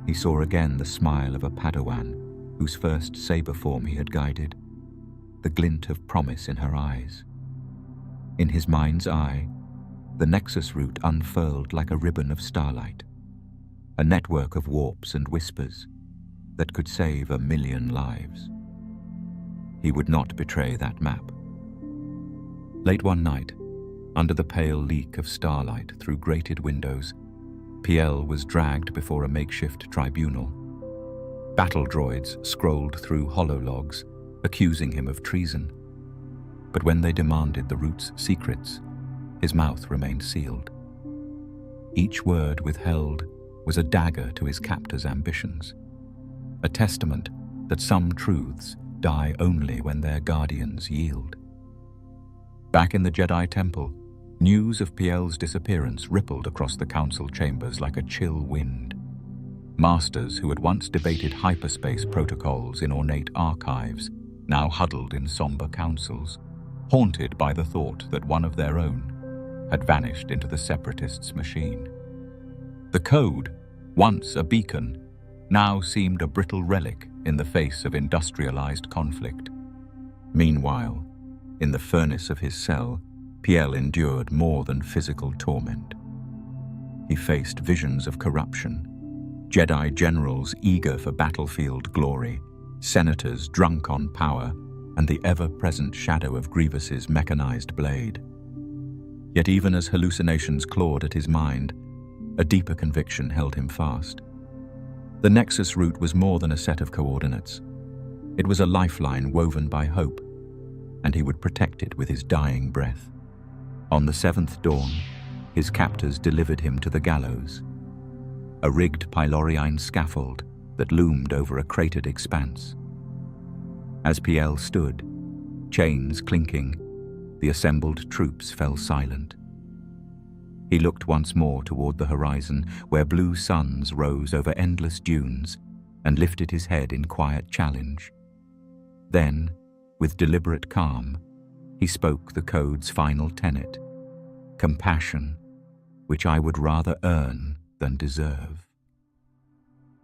He saw again the smile of a Padawan, whose first saber form he had guided, the glint of promise in her eyes. In his mind's eye, the Nexus route unfurled like a ribbon of starlight, a network of warps and whispers that could save 1,000,000 lives. He would not betray that map. Late one night, under the pale leak of starlight through grated windows, Piell was dragged before a makeshift tribunal. Battle droids scrolled through holologs, accusing him of treason. But when they demanded the route's secrets, his mouth remained sealed. Each word withheld was a dagger to his captor's ambitions, a testament that some truths die only when their guardians yield. Back in the Jedi Temple, News of Piell's disappearance rippled across the council chambers like a chill wind. Masters who had once debated hyperspace protocols in ornate archives now huddled in somber councils, haunted by the thought that one of their own had vanished into the Separatists' machine. The code, once a beacon, now seemed a brittle relic in the face of industrialized conflict. Meanwhile, in the furnace of his cell, Piell endured more than physical torment. He faced visions of corruption, Jedi generals eager for battlefield glory, senators drunk on power, and the ever-present shadow of Grievous's mechanized blade. Yet even as hallucinations clawed at his mind, a deeper conviction held him fast. The Nexus route was more than a set of coordinates. It was a lifeline woven by hope, and he would protect it with his dying breath. On the seventh dawn, his captors delivered him to the gallows, a rigged pylorine scaffold that loomed over a cratered expanse. As Piell stood, chains clinking, the assembled troops fell silent. He looked once more toward the horizon, where blue suns rose over endless dunes, and lifted his head in quiet challenge. Then, with deliberate calm, he spoke the code's final tenet: compassion, which I would rather earn than deserve.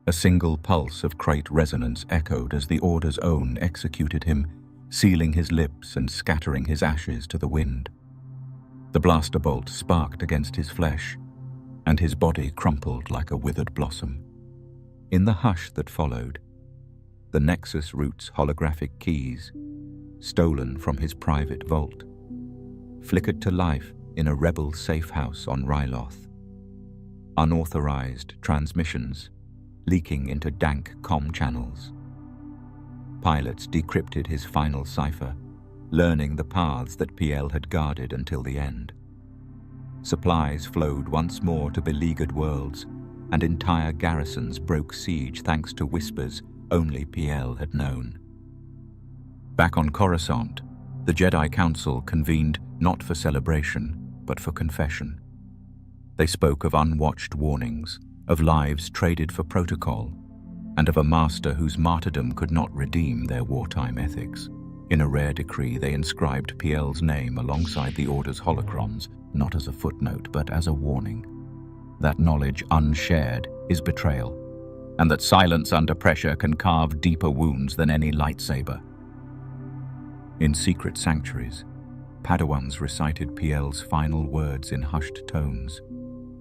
A single pulse of crate resonance echoed as the Order's own executed him, sealing his lips and scattering his ashes to the wind. The blaster bolt sparked against his flesh, and his body crumpled like a withered blossom. In the hush that followed, the Nexus route's holographic keys, stolen from his private vault, flickered to life in a rebel safe house on Ryloth. Unauthorized transmissions leaking into dank comm channels. Pilots decrypted his final cipher, learning the paths that Piell had guarded until the end. Supplies flowed once more to beleaguered worlds, and entire garrisons broke siege thanks to whispers only Piell had known. Back on Coruscant, the Jedi Council convened not for celebration, but for confession. They spoke of unwatched warnings, of lives traded for protocol, and of a master whose martyrdom could not redeem their wartime ethics. In a rare decree, they inscribed Piell's name alongside the Order's holocrons, not as a footnote, but as a warning. That knowledge unshared is betrayal, and that silence under pressure can carve deeper wounds than any lightsaber. In secret sanctuaries, Padawans recited Piell's final words in hushed tones,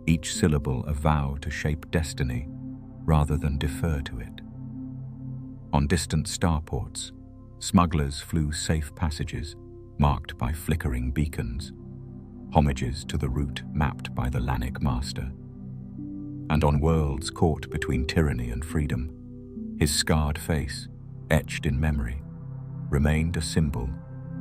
each syllable a vow to shape destiny rather than defer to it. On distant starports, smugglers flew safe passages marked by flickering beacons, homages to the route mapped by the Lannic master. And on worlds caught between tyranny and freedom, his scarred face, etched in memory, remained a symbol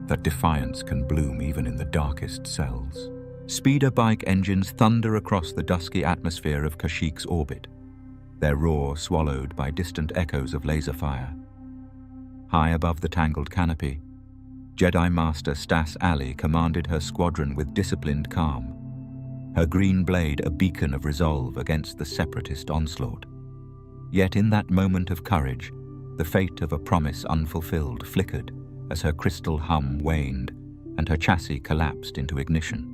that defiance can bloom even in the darkest cells. Speeder bike engines thunder across the dusky atmosphere of Kashyyyk's orbit, their roar swallowed by distant echoes of laser fire. High above the tangled canopy, Jedi Master Stass Allie commanded her squadron with disciplined calm, her green blade a beacon of resolve against the separatist onslaught. Yet in that moment of courage, the fate of a promise unfulfilled flickered as her crystal hum waned and her chassis collapsed into ignition.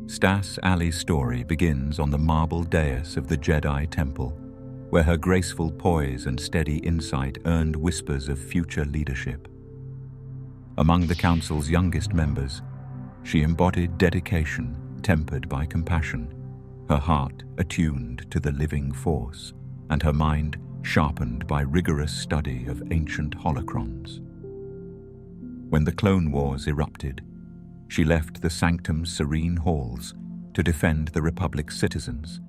Stass Allie's story begins on the marble dais of the Jedi Temple, where her graceful poise and steady insight earned whispers of future leadership. Among the Council's youngest members, she embodied dedication tempered by compassion, her heart attuned to the living force, and her mind sharpened by rigorous study of ancient holocrons. When the Clone Wars erupted, she left the sanctum's serene halls to defend the Republic's citizens,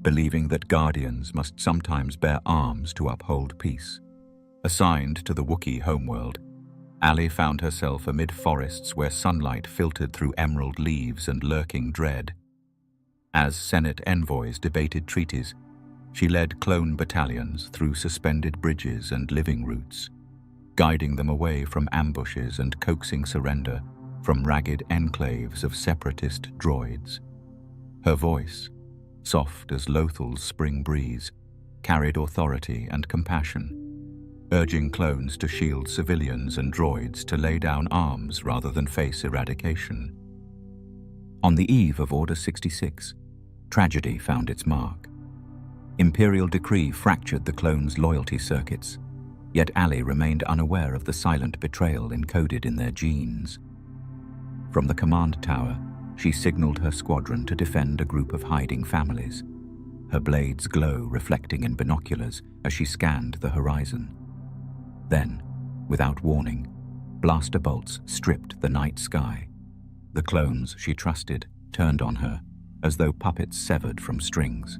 believing that guardians must sometimes bear arms to uphold peace. Assigned to the Wookiee homeworld, Allie found herself amid forests where sunlight filtered through emerald leaves and lurking dread. As Senate envoys debated treaties, she led clone battalions through suspended bridges and living routes, guiding them away from ambushes and coaxing surrender from ragged enclaves of separatist droids. Her voice, soft as Lothal's spring breeze, carried authority and compassion, urging clones to shield civilians and droids to lay down arms rather than face eradication. On the eve of Order 66, tragedy found its mark. Imperial decree fractured the clones' loyalty circuits, yet Allie remained unaware of the silent betrayal encoded in their genes. From the command tower, she signaled her squadron to defend a group of hiding families, her blades glow reflecting in binoculars as she scanned the horizon. Then, without warning, blaster bolts stripped the night sky. The clones she trusted turned on her, as though puppets severed from strings.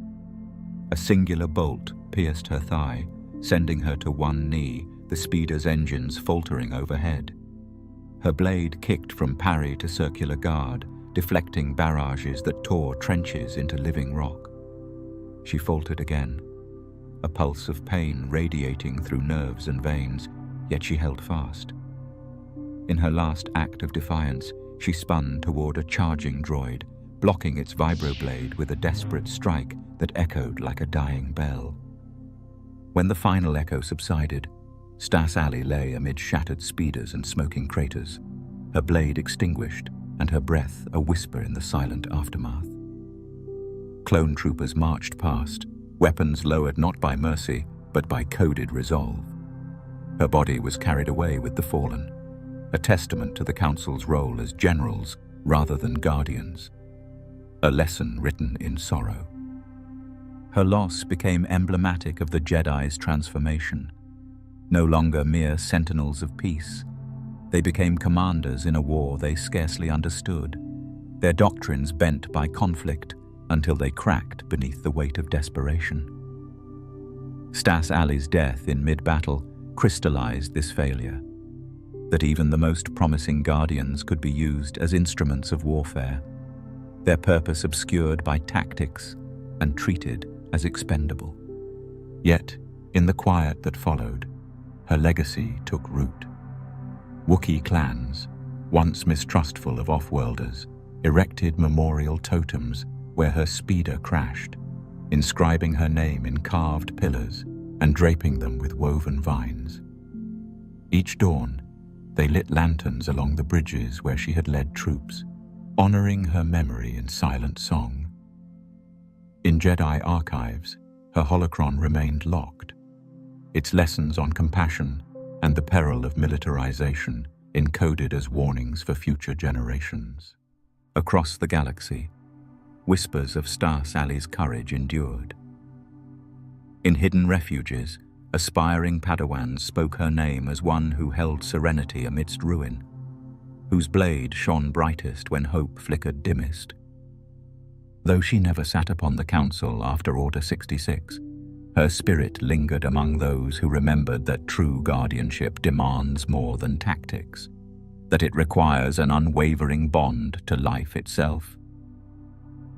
A singular bolt pierced her thigh, sending her to one knee, the speeder's engines faltering overhead. Her blade kicked from parry to circular guard, deflecting barrages that tore trenches into living rock. She faltered again, a pulse of pain radiating through nerves and veins, yet she held fast. In her last act of defiance, she spun toward a charging droid, blocking its vibroblade with a desperate strike that echoed like a dying bell. When the final echo subsided, Stass Allie lay amid shattered speeders and smoking craters, her blade extinguished and her breath a whisper in the silent aftermath. Clone troopers marched past, weapons lowered not by mercy, but by coded resolve. Her body was carried away with the fallen, a testament to the Council's role as generals rather than guardians, a lesson written in sorrow. Her loss became emblematic of the Jedi's transformation. No longer mere sentinels of peace, they became commanders in a war they scarcely understood, their doctrines bent by conflict until they cracked beneath the weight of desperation. Stass Allie's death in mid-battle crystallized this failure, that even the most promising guardians could be used as instruments of warfare, their purpose obscured by tactics and treated as expendable. Yet, in the quiet that followed, her legacy took root. Wookiee clans, once mistrustful of off-worlders, erected memorial totems where her speeder crashed, inscribing her name in carved pillars and draping them with woven vines. Each dawn, they lit lanterns along the bridges where she had led troops, honoring her memory in silent song. In Jedi archives, her holocron remained locked, its lessons on compassion and the peril of militarization encoded as warnings for future generations. Across the galaxy, whispers of Stass Allie's courage endured. In hidden refuges, aspiring Padawans spoke her name as one who held serenity amidst ruin, whose blade shone brightest when hope flickered dimmest. Though she never sat upon the Council after Order 66, her spirit lingered among those who remembered that true guardianship demands more than tactics, that it requires an unwavering bond to life itself.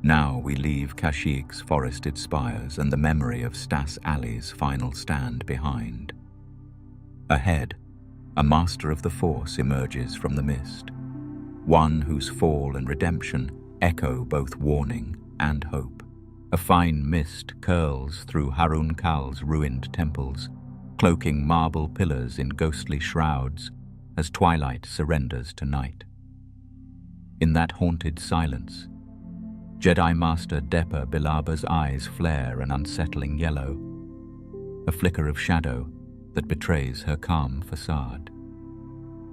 Now we leave Kashyyyk's forested spires and the memory of Stass Allie's final stand behind. Ahead, a master of the Force emerges from the mist, one whose fall and redemption echo both warning and hope. A fine mist curls through Harun Kal's ruined temples, cloaking marble pillars in ghostly shrouds as twilight surrenders to night. In that haunted silence, Jedi Master Depa Bilaba's eyes flare an unsettling yellow, a flicker of shadow that betrays her calm facade.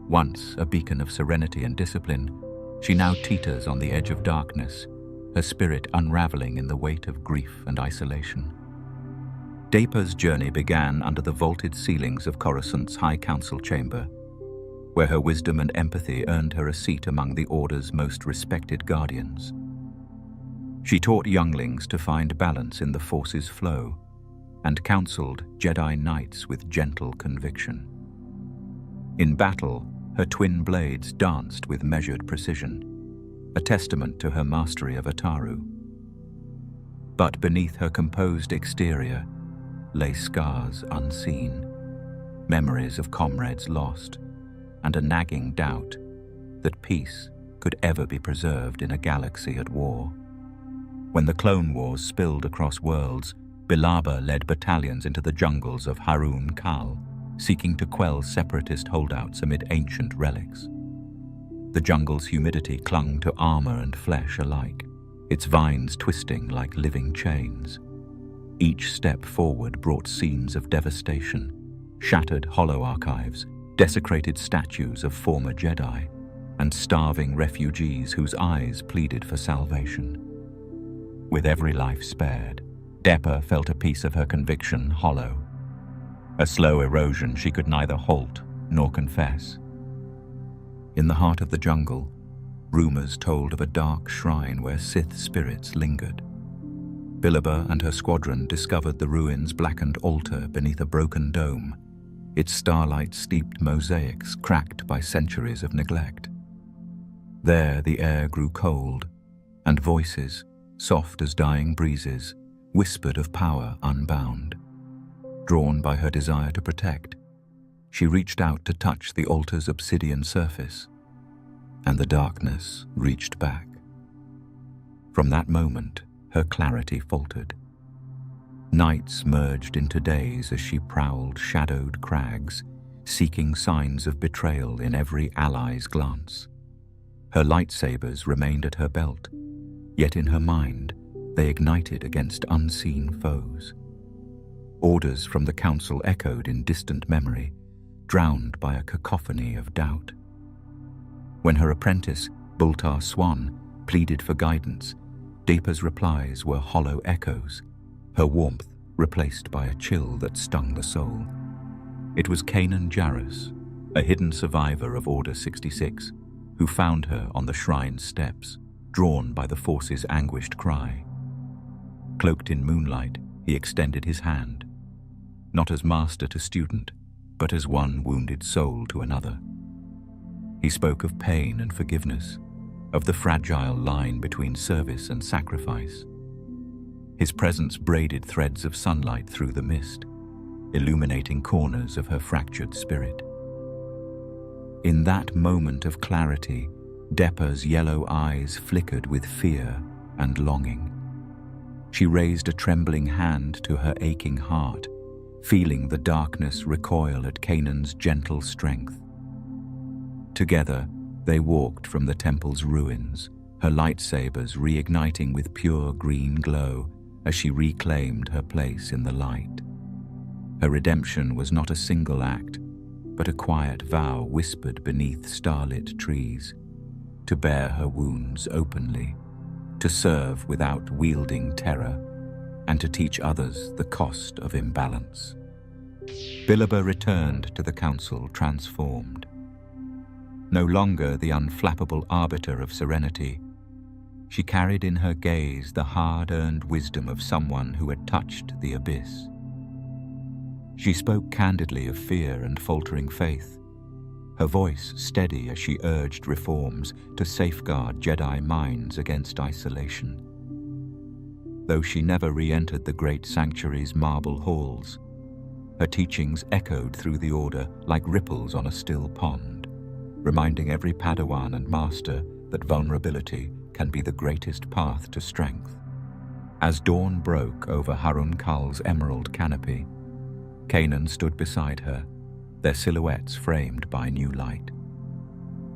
Once a beacon of serenity and discipline, she now teeters on the edge of darkness, her spirit unraveling in the weight of grief and isolation. Depa's journey began under the vaulted ceilings of Coruscant's High Council chamber, where her wisdom and empathy earned her a seat among the Order's most respected guardians. She taught younglings to find balance in the Force's flow, and counseled Jedi Knights with gentle conviction. In battle, her twin blades danced with measured precision, a testament to her mastery of Ataru. But beneath her composed exterior lay scars unseen, memories of comrades lost, and a nagging doubt that peace could ever be preserved in a galaxy at war. When the Clone Wars spilled across worlds, Billaba led battalions into the jungles of Harun Kal, seeking to quell separatist holdouts amid ancient relics. The jungle's humidity clung to armor and flesh alike, its vines twisting like living chains. Each step forward brought scenes of devastation, shattered hollow archives, desecrated statues of former Jedi, and starving refugees whose eyes pleaded for salvation. With every life spared, Depa felt a piece of her conviction hollow. A slow erosion she could neither halt nor confess. In the heart of the jungle, rumors told of a dark shrine where Sith spirits lingered. Billaba and her squadron discovered the ruin's blackened altar beneath a broken dome, its starlight-steeped mosaics cracked by centuries of neglect. There the air grew cold, and voices, soft as dying breezes, whispered of power unbound. Drawn by her desire to protect, she reached out to touch the altar's obsidian surface, and the darkness reached back. From that moment, her clarity faltered. Nights merged into days as she prowled shadowed crags, seeking signs of betrayal in every ally's glance. Her lightsabers remained at her belt, yet in her mind, they ignited against unseen foes. Orders from the Council echoed in distant memory, drowned by a cacophony of doubt. When her apprentice, Bultar Swan, pleaded for guidance, Depa's replies were hollow echoes, her warmth replaced by a chill that stung the soul. It was Kanan Jarrus, a hidden survivor of Order 66, who found her on the shrine's steps, drawn by the Force's anguished cry. Cloaked in moonlight, he extended his hand, not as master to student, but as one wounded soul to another. He spoke of pain and forgiveness, of the fragile line between service and sacrifice. His presence braided threads of sunlight through the mist, illuminating corners of her fractured spirit. In that moment of clarity, Depa's yellow eyes flickered with fear and longing. She raised a trembling hand to her aching heart, feeling the darkness recoil at Kanan's gentle strength. Together, they walked from the temple's ruins, her lightsabers reigniting with pure green glow as she reclaimed her place in the light. Her redemption was not a single act, but a quiet vow whispered beneath starlit trees, to bear her wounds openly, to serve without wielding terror, and to teach others the cost of imbalance. Billaba returned to the Council transformed. No longer the unflappable arbiter of serenity, she carried in her gaze the hard-earned wisdom of someone who had touched the abyss. She spoke candidly of fear and faltering faith, her voice steady as she urged reforms to safeguard Jedi minds against isolation. Though she never re-entered the great sanctuary's marble halls, her teachings echoed through the Order like ripples on a still pond, reminding every Padawan and master that vulnerability can be the greatest path to strength. As dawn broke over Harun Kal's emerald canopy, Kanan stood beside her, their silhouettes framed by new light.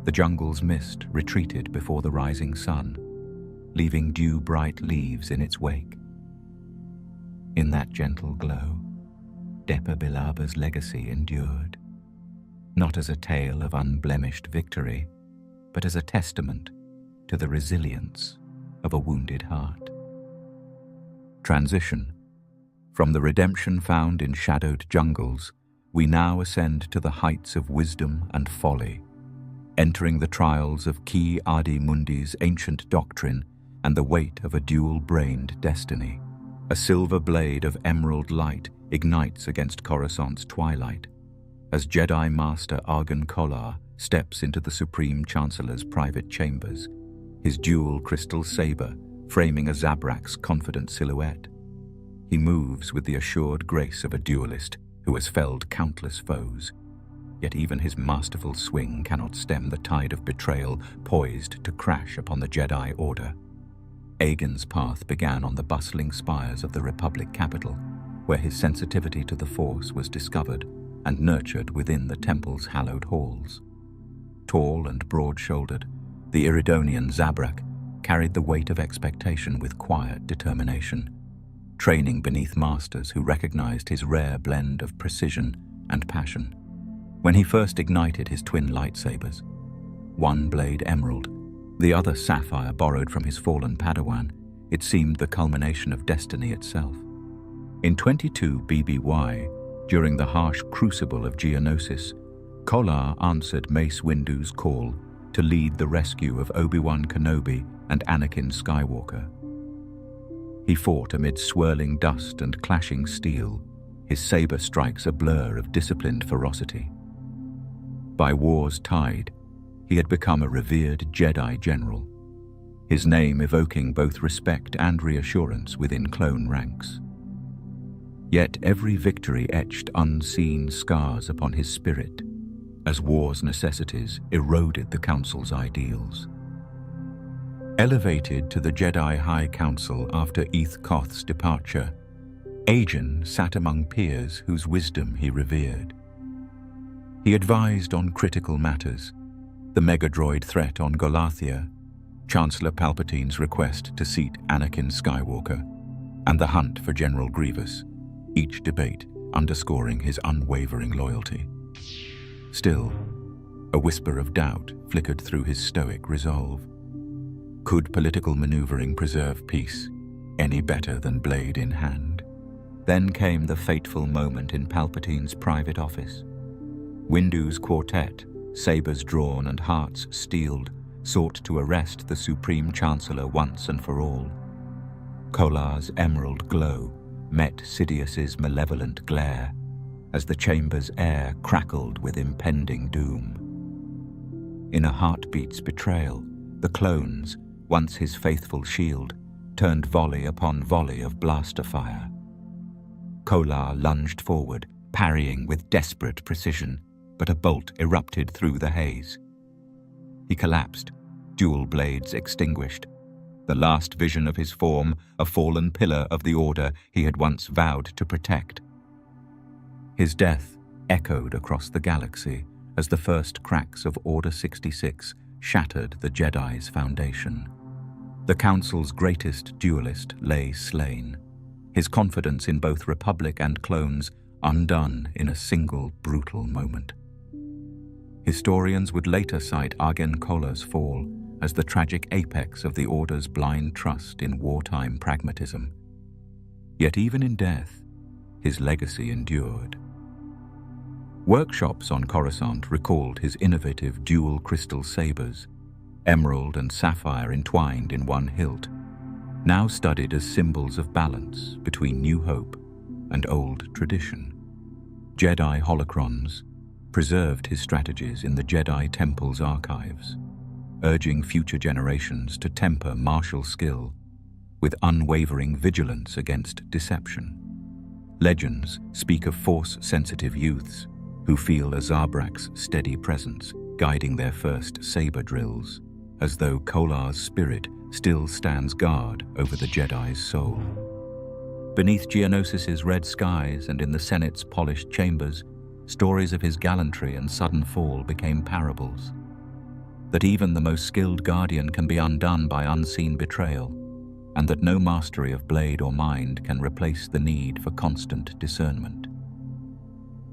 The jungle's mist retreated before the rising sun, leaving dew-bright leaves in its wake. In that gentle glow, Depa Billaba's legacy endured, not as a tale of unblemished victory, but as a testament to the resilience of a wounded heart. Transition. From the redemption found in shadowed jungles, we now ascend to the heights of wisdom and folly, entering the trials of Ki-Adi-Mundi's ancient doctrine and the weight of a dual-brained destiny. A silver blade of emerald light ignites against Coruscant's twilight, as Jedi Master Argan Kollar steps into the Supreme Chancellor's private chambers, his dual crystal saber framing a Zabrak's confident silhouette. He moves with the assured grace of a duelist who has felled countless foes, yet even his masterful swing cannot stem the tide of betrayal poised to crash upon the Jedi Order. Aegon's path began on the bustling spires of the Republic capital, where his sensitivity to the Force was discovered and nurtured within the temple's hallowed halls. Tall and broad-shouldered, the Iridonian Zabrak carried the weight of expectation with quiet determination, training beneath masters who recognized his rare blend of precision and passion. When he first ignited his twin lightsabers, one blade emerald, the other sapphire borrowed from his fallen Padawan, it seemed the culmination of destiny itself. In 22 BBY, during the harsh crucible of Geonosis, Kolar answered Mace Windu's call to lead the rescue of Obi-Wan Kenobi and Anakin Skywalker. He fought amid swirling dust and clashing steel, his saber strikes a blur of disciplined ferocity. By war's tide, he had become a revered Jedi general, his name evoking both respect and reassurance within clone ranks. Yet every victory etched unseen scars upon his spirit, as war's necessities eroded the Council's ideals. Elevated to the Jedi High Council after Eeth Koth's departure, Aegon sat among peers whose wisdom he revered. He advised on critical matters, the megadroid threat on Galathia, Chancellor Palpatine's request to seat Anakin Skywalker, and the hunt for General Grievous, each debate underscoring his unwavering loyalty. Still, a whisper of doubt flickered through his stoic resolve. Could political maneuvering preserve peace any better than blade in hand? Then came the fateful moment in Palpatine's private office. Windu's quartet, sabers drawn and hearts steeled, sought to arrest the Supreme Chancellor once and for all. Kolar's emerald glow met Sidious's malevolent glare as the chamber's air crackled with impending doom. In a heartbeat's betrayal, the clones, once his faithful shield, turned volley upon volley of blaster fire. Kolar lunged forward, parrying with desperate precision, but a bolt erupted through the haze. He collapsed, dual blades extinguished, the last vision of his form a fallen pillar of the order he had once vowed to protect. His death echoed across the galaxy as the first cracks of Order 66 shattered the Jedi's foundation. The Council's greatest duelist lay slain, his confidence in both Republic and clones undone in a single brutal moment. Historians would later cite Agen Kolar's fall as the tragic apex of the Order's blind trust in wartime pragmatism. Yet even in death, his legacy endured. Workshops on Coruscant recalled his innovative dual crystal sabers, emerald and sapphire entwined in one hilt, now studied as symbols of balance between new hope and old tradition. Jedi holocrons preserved his strategies in the Jedi Temple's archives, urging future generations to temper martial skill with unwavering vigilance against deception. Legends speak of Force-sensitive youths who feel a Zabrak's steady presence guiding their first saber drills, as though Kolar's spirit still stands guard over the Jedi's soul. Beneath Geonosis's red skies and in the Senate's polished chambers, stories of his gallantry and sudden fall became parables. That even the most skilled guardian can be undone by unseen betrayal, and that no mastery of blade or mind can replace the need for constant discernment.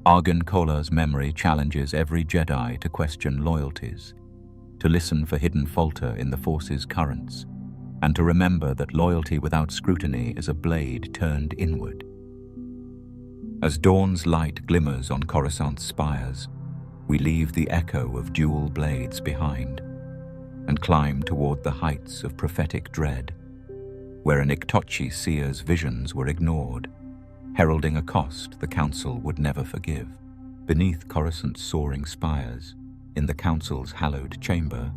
Agen Kolar's memory challenges every Jedi to question loyalties, to listen for hidden falter in the Force's currents, and to remember that loyalty without scrutiny is a blade turned inward. As dawn's light glimmers on Coruscant's spires, we leave the echo of dual blades behind and climb toward the heights of prophetic dread, where an Iktochi seer's visions were ignored, heralding a cost the Council would never forgive. Beneath Coruscant's soaring spires, in the Council's hallowed chamber,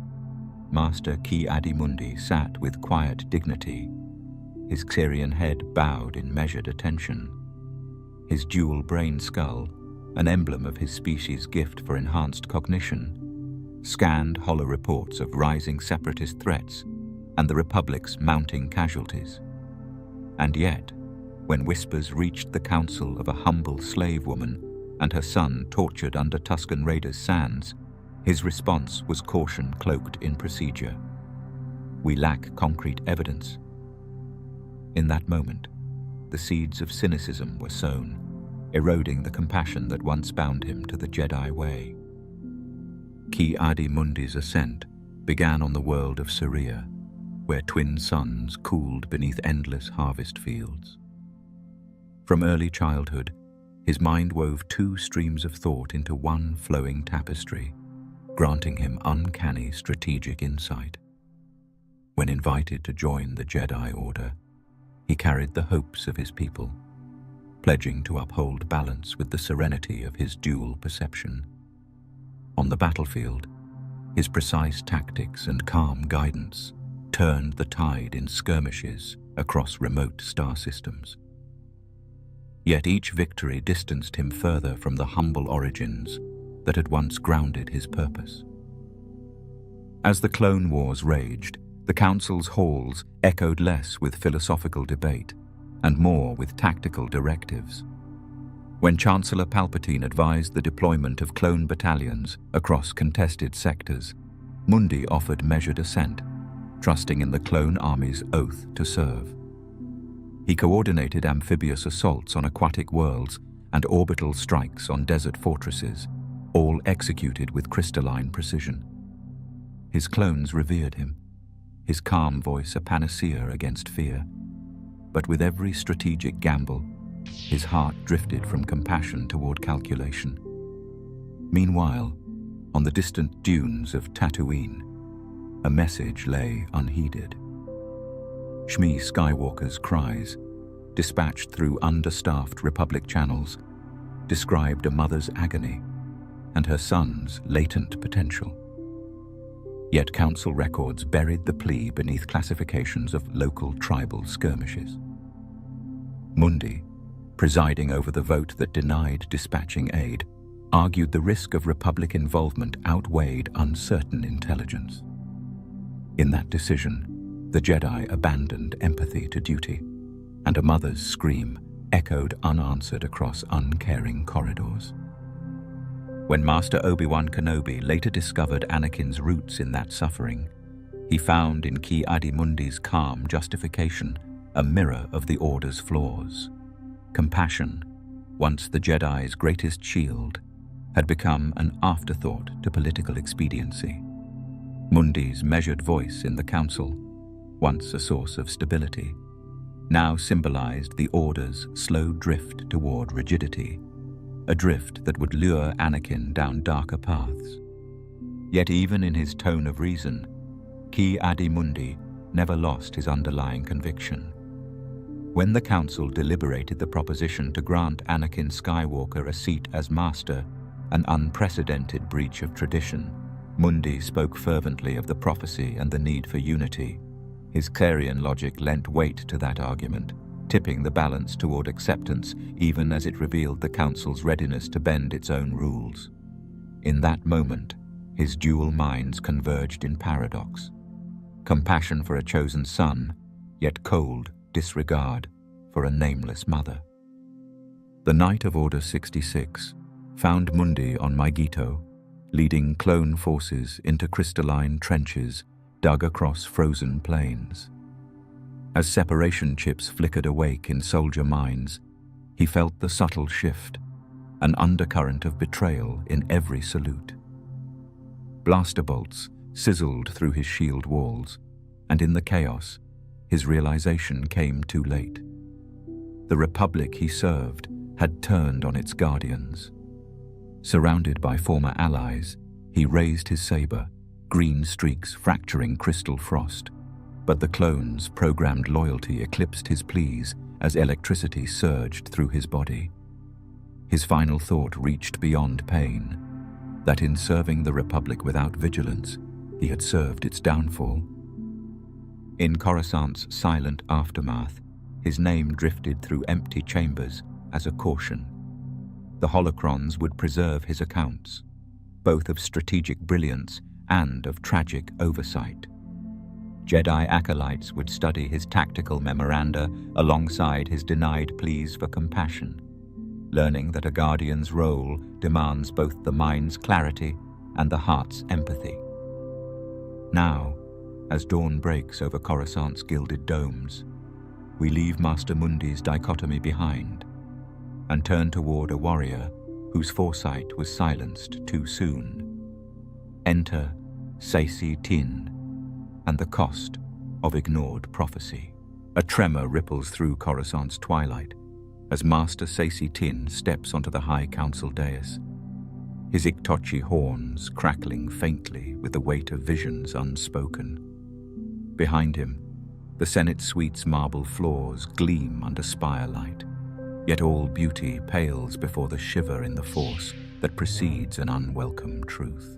Master Ki-Adi-Mundi sat with quiet dignity, his Xerian head bowed in measured attention. His dual brain skull, an emblem of his species' gift for enhanced cognition, scanned hollow reports of rising separatist threats and the Republic's mounting casualties. And yet, when whispers reached the council of a humble slave woman and her son tortured under Tusken Raiders' sands, his response was caution cloaked in procedure. "We lack concrete evidence." In that moment, the seeds of cynicism were sown, eroding the compassion that once bound him to the Jedi way. Ki-Adi-Mundi's ascent began on the world of Saria, where twin suns cooled beneath endless harvest fields. From early childhood, his mind wove two streams of thought into one flowing tapestry, granting him uncanny strategic insight. When invited to join the Jedi Order, he carried the hopes of his people, pledging to uphold balance with the serenity of his dual perception. On the battlefield, his precise tactics and calm guidance turned the tide in skirmishes across remote star systems. Yet each victory distanced him further from the humble origins that had once grounded his purpose. As the Clone Wars raged, the Council's halls echoed less with philosophical debate and more with tactical directives. When Chancellor Palpatine advised the deployment of clone battalions across contested sectors, Mundi offered measured assent, trusting in the clone army's oath to serve. He coordinated amphibious assaults on aquatic worlds and orbital strikes on desert fortresses, all executed with crystalline precision. His clones revered him, his calm voice a panacea against fear. But with every strategic gamble, his heart drifted from compassion toward calculation. Meanwhile, on the distant dunes of Tatooine, a message lay unheeded. Shmi Skywalker's cries, dispatched through understaffed Republic channels, described a mother's agony and her son's latent potential. Yet Council records buried the plea beneath classifications of local tribal skirmishes. Mundi, presiding over the vote that denied dispatching aid, argued the risk of Republic involvement outweighed uncertain intelligence. In that decision, the Jedi abandoned empathy to duty, and a mother's scream echoed unanswered across uncaring corridors. When Master Obi-Wan Kenobi later discovered Anakin's roots in that suffering, he found in Ki-Adi-Mundi's calm justification a mirror of the Order's flaws. Compassion, once the Jedi's greatest shield, had become an afterthought to political expediency. Mundi's measured voice in the Council, once a source of stability, now symbolized the Order's slow drift toward rigidity, a drift that would lure Anakin down darker paths. Yet even in his tone of reason, Ki-Adi-Mundi never lost his underlying conviction. When the Council deliberated the proposition to grant Anakin Skywalker a seat as Master, an unprecedented breach of tradition, Mundi spoke fervently of the prophecy and the need for unity. His clarion logic lent weight to that argument, tipping the balance toward acceptance even as it revealed the Council's readiness to bend its own rules. In that moment, his dual minds converged in paradox. Compassion for a chosen son, yet cold disregard for a nameless mother. The night of Order 66 found Mundi on Maigito, leading clone forces into crystalline trenches dug across frozen plains. As separation chips flickered awake in soldier minds, he felt the subtle shift, an undercurrent of betrayal in every salute. Blaster bolts sizzled through his shield walls, and in the chaos, his realization came too late. The Republic he served had turned on its guardians. Surrounded by former allies, he raised his saber, green streaks fracturing crystal frost. But the clone's programmed loyalty eclipsed his pleas as electricity surged through his body. His final thought reached beyond pain, that in serving the Republic without vigilance, he had served its downfall. In Coruscant's silent aftermath, his name drifted through empty chambers as a caution. The holocrons would preserve his accounts, both of strategic brilliance and of tragic oversight. Jedi acolytes would study his tactical memoranda alongside his denied pleas for compassion, learning that a guardian's role demands both the mind's clarity and the heart's empathy. Now, as dawn breaks over Coruscant's gilded domes, we leave Master Mundi's dichotomy behind and turn toward a warrior whose foresight was silenced too soon. Enter Shaak Ti and the cost of ignored prophecy. A tremor ripples through Coruscant's twilight as Master Shaak Ti steps onto the High Council dais, his Iktochi horns crackling faintly with the weight of visions unspoken. Behind him, the Senate suite's marble floors gleam under spirelight, yet all beauty pales before the shiver in the force that precedes an unwelcome truth.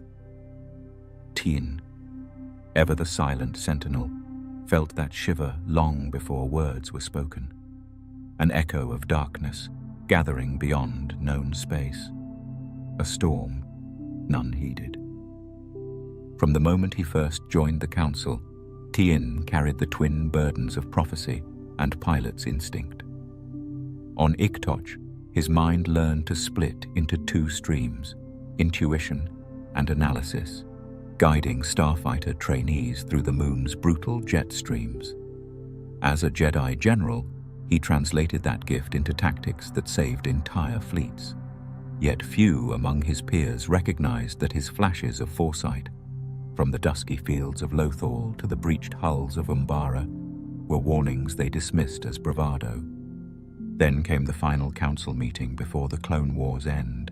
Ti, ever the silent sentinel, felt that shiver long before words were spoken, an echo of darkness gathering beyond known space, a storm none heeded. From the moment he first joined the council, Ti carried the twin burdens of prophecy and pilot's instinct. On Iktoch, his mind learned to split into two streams, intuition and analysis, guiding starfighter trainees through the moon's brutal jet streams. As a Jedi general, he translated that gift into tactics that saved entire fleets. Yet few among his peers recognized that his flashes of foresight, from the dusky fields of Lothal to the breached hulls of Umbara, were warnings they dismissed as bravado. Then came the final council meeting before the Clone War's end.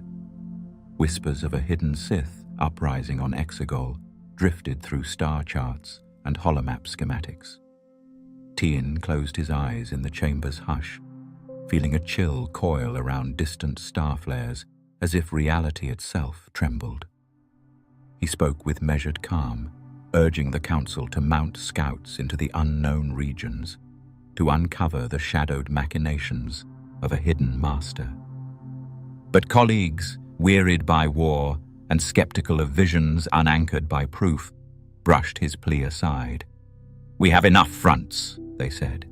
Whispers of a hidden Sith uprising on Exegol drifted through star charts and holomap schematics. Ti closed his eyes in the chamber's hush, feeling a chill coil around distant star flares as if reality itself trembled. He spoke with measured calm, urging the council to mount scouts into the unknown regions, to uncover the shadowed machinations of a hidden master. But colleagues, wearied by war and skeptical of visions unanchored by proof, brushed his plea aside. "We have enough fronts," they said.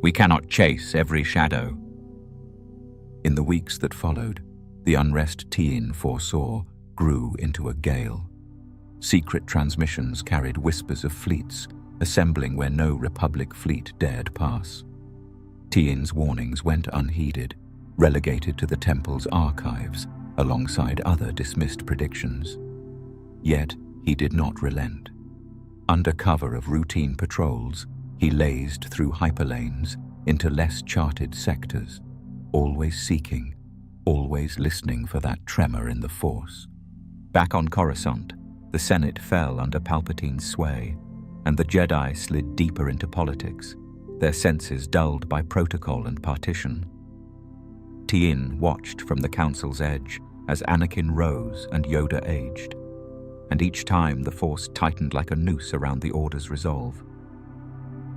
"We cannot chase every shadow." In the weeks that followed, the unrest Ti foresaw grew into a gale. Secret transmissions carried whispers of fleets assembling where no Republic fleet dared pass. Ti's warnings went unheeded, relegated to the temple's archives alongside other dismissed predictions. Yet he did not relent. Under cover of routine patrols, he lazed through hyperlanes into less charted sectors, always seeking, always listening for that tremor in the Force. Back on Coruscant, the Senate fell under Palpatine's sway, and the Jedi slid deeper into politics, their senses dulled by protocol and partition. Ti watched from the Council's edge as Anakin rose and Yoda aged, and each time the Force tightened like a noose around the Order's resolve.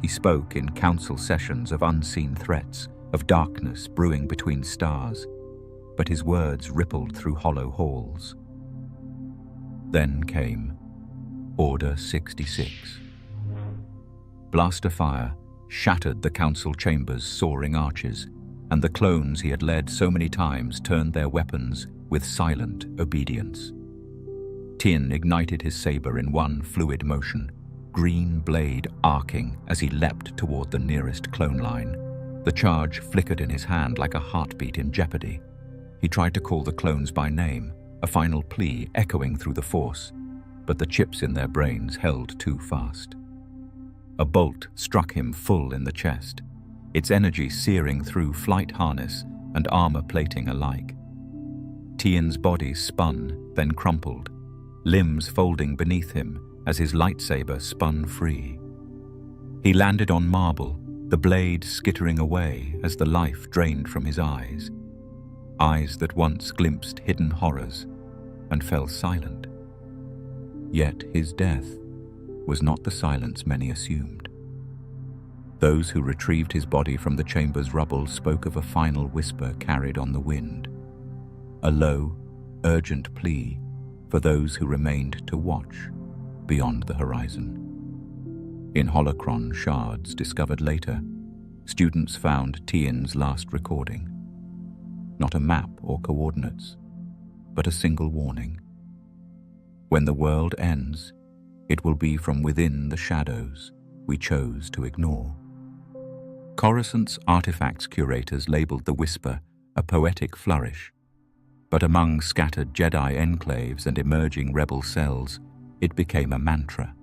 He spoke in Council sessions of unseen threats, of darkness brewing between stars, but his words rippled through hollow halls. Then came Order 66. Blaster fire shattered the Council chamber's soaring arches, and the clones he had led so many times turned their weapons with silent obedience. Ti ignited his saber in one fluid motion, green blade arcing as he leapt toward the nearest clone line. The charge flickered in his hand like a heartbeat in jeopardy. He tried to call the clones by name, a final plea echoing through the Force, but the chips in their brains held too fast. A bolt struck him full in the chest, its energy searing through flight harness and armor plating alike. Ti's body spun, then crumpled, limbs folding beneath him as his lightsaber spun free. He landed on marble, the blade skittering away as the life drained from his eyes that once glimpsed hidden horrors, and fell silent. Yet his death was not the silence many assumed. Those who retrieved his body from the chamber's rubble spoke of a final whisper carried on the wind, a low, urgent plea for those who remained to watch beyond the horizon. In holocron shards discovered later, students found Tien's last recording. Not a map or coordinates, but a single warning. When the world ends, it will be from within the shadows we chose to ignore. Coruscant's artifacts curators labeled the whisper a poetic flourish, but among scattered Jedi enclaves and emerging rebel cells, it became a mantra.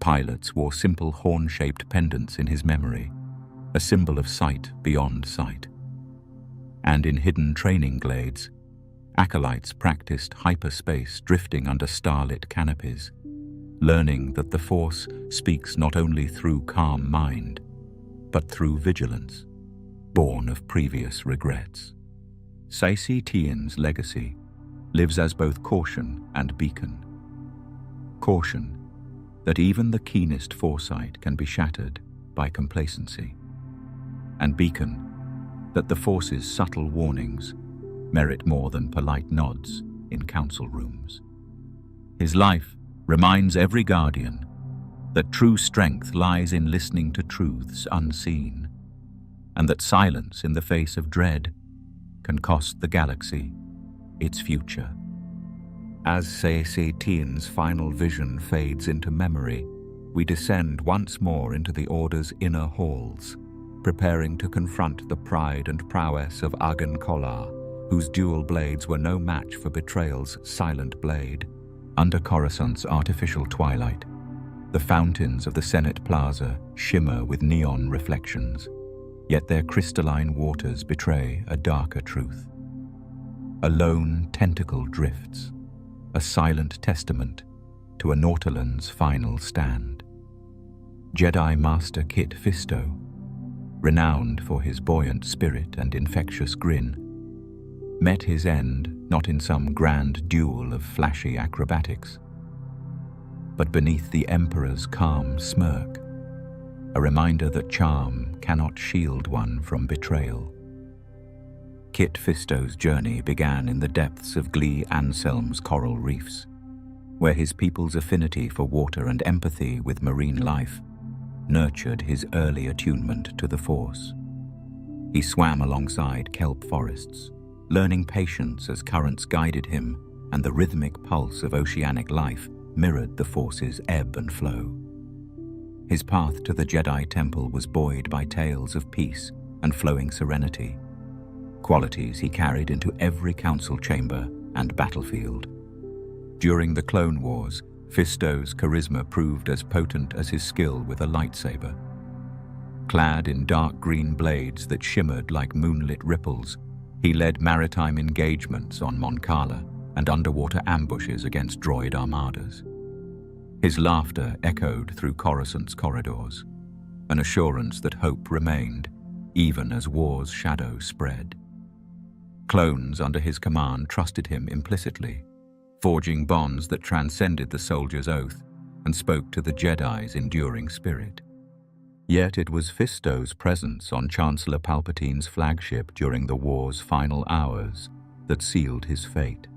Pilots wore simple horn-shaped pendants in his memory, a symbol of sight beyond sight. And in hidden training glades, acolytes practiced hyperspace drifting under starlit canopies, learning that the Force speaks not only through calm mind, but through vigilance, born of previous regrets. Shaak Ti's legacy lives as both caution and beacon. Caution that even the keenest foresight can be shattered by complacency, and beacon that the Force's subtle warnings merit more than polite nods in council rooms. His life reminds every guardian that true strength lies in listening to truths unseen, and that silence in the face of dread can cost the galaxy its future. As Shaak Ti's final vision fades into memory, we descend once more into the Order's inner halls, preparing to confront the pride and prowess of Agan Kolar, whose dual blades were no match for Betrayal's silent blade. Under Coruscant's artificial twilight, the fountains of the Senate Plaza shimmer with neon reflections, yet their crystalline waters betray a darker truth. A lone tentacle drifts, a silent testament to a Nautolan's final stand. Jedi Master Kit Fisto, renowned for his buoyant spirit and infectious grin, met his end not in some grand duel of flashy acrobatics, but beneath the Emperor's calm smirk, a reminder that charm cannot shield one from betrayal. Kit Fisto's journey began in the depths of Glee Anselm's coral reefs, where his people's affinity for water and empathy with marine life nurtured his early attunement to the Force. He swam alongside kelp forests, learning patience as currents guided him and the rhythmic pulse of oceanic life mirrored the Force's ebb and flow. His path to the Jedi Temple was buoyed by tales of peace and flowing serenity, qualities he carried into every council chamber and battlefield. During the Clone Wars, Fisto's charisma proved as potent as his skill with a lightsaber. Clad in dark green blades that shimmered like moonlit ripples, he led maritime engagements on Mon Cala and underwater ambushes against droid armadas. His laughter echoed through Coruscant's corridors, an assurance that hope remained, even as war's shadow spread. Clones under his command trusted him implicitly, forging bonds that transcended the soldier's oath and spoke to the Jedi's enduring spirit. Yet it was Fisto's presence on Chancellor Palpatine's flagship during the war's final hours that sealed his fate.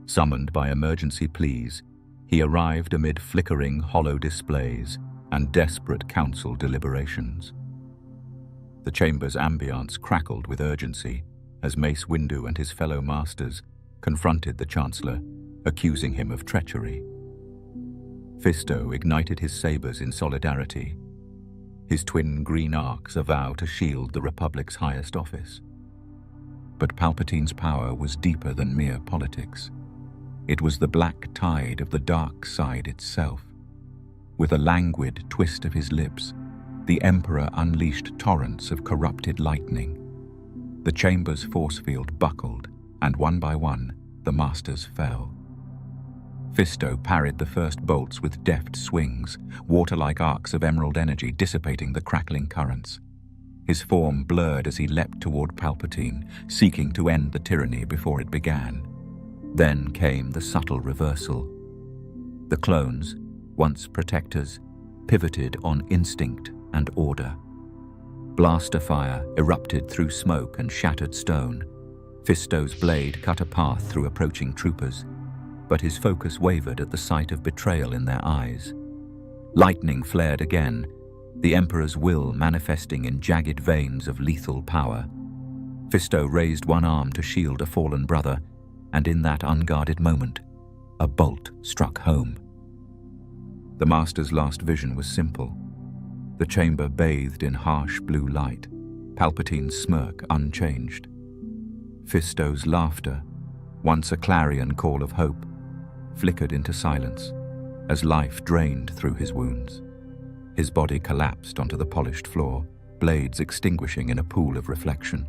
Summoned by emergency pleas, he arrived amid flickering hollow displays and desperate council deliberations. The chamber's ambience crackled with urgency as Mace Windu and his fellow masters confronted the Chancellor, accusing him of treachery. Fisto ignited his sabers in solidarity, his twin green arcs a vow to shield the Republic's highest office. But Palpatine's power was deeper than mere politics. It was the black tide of the dark side itself. With a languid twist of his lips, the Emperor unleashed torrents of corrupted lightning. The chamber's force field buckled, and one by one, the masters fell. Fisto parried the first bolts with deft swings, water-like arcs of emerald energy dissipating the crackling currents. His form blurred as he leapt toward Palpatine, seeking to end the tyranny before it began. Then came the subtle reversal. The clones, once protectors, pivoted on instinct and order. Blaster fire erupted through smoke and shattered stone, Fisto's blade cut a path through approaching troopers, but his focus wavered at the sight of betrayal in their eyes. Lightning flared again, the Emperor's will manifesting in jagged veins of lethal power. Fisto raised one arm to shield a fallen brother, and in that unguarded moment, a bolt struck home. The Master's last vision was simple. The chamber bathed in harsh blue light, Palpatine's smirk unchanged. Fisto's laughter, once a clarion call of hope, flickered into silence as life drained through his wounds. His body collapsed onto the polished floor, blades extinguishing in a pool of reflection.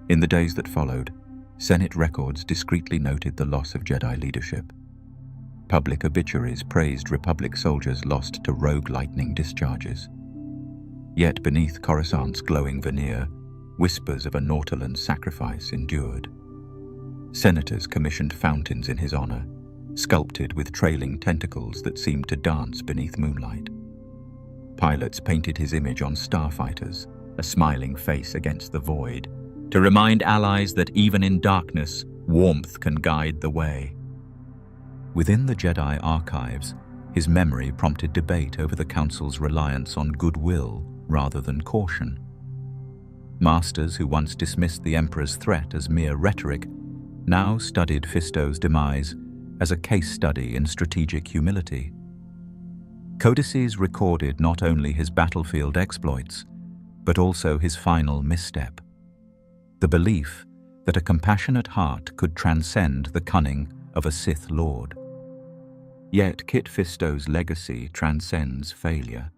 In the days that followed, Senate records discreetly noted the loss of Jedi leadership. Public obituaries praised Republic soldiers lost to rogue lightning discharges. Yet beneath Coruscant's glowing veneer, whispers of a Nautolan sacrifice endured. Senators commissioned fountains in his honor, sculpted with trailing tentacles that seemed to dance beneath moonlight. Pilots painted his image on starfighters, a smiling face against the void, to remind allies that even in darkness, warmth can guide the way. Within the Jedi archives, his memory prompted debate over the Council's reliance on goodwill rather than caution. Masters who once dismissed the Emperor's threat as mere rhetoric now studied Fisto's demise as a case study in strategic humility. Codices recorded not only his battlefield exploits, but also his final misstep. The belief that a compassionate heart could transcend the cunning of a Sith Lord. Yet Kit Fisto's legacy transcends failure.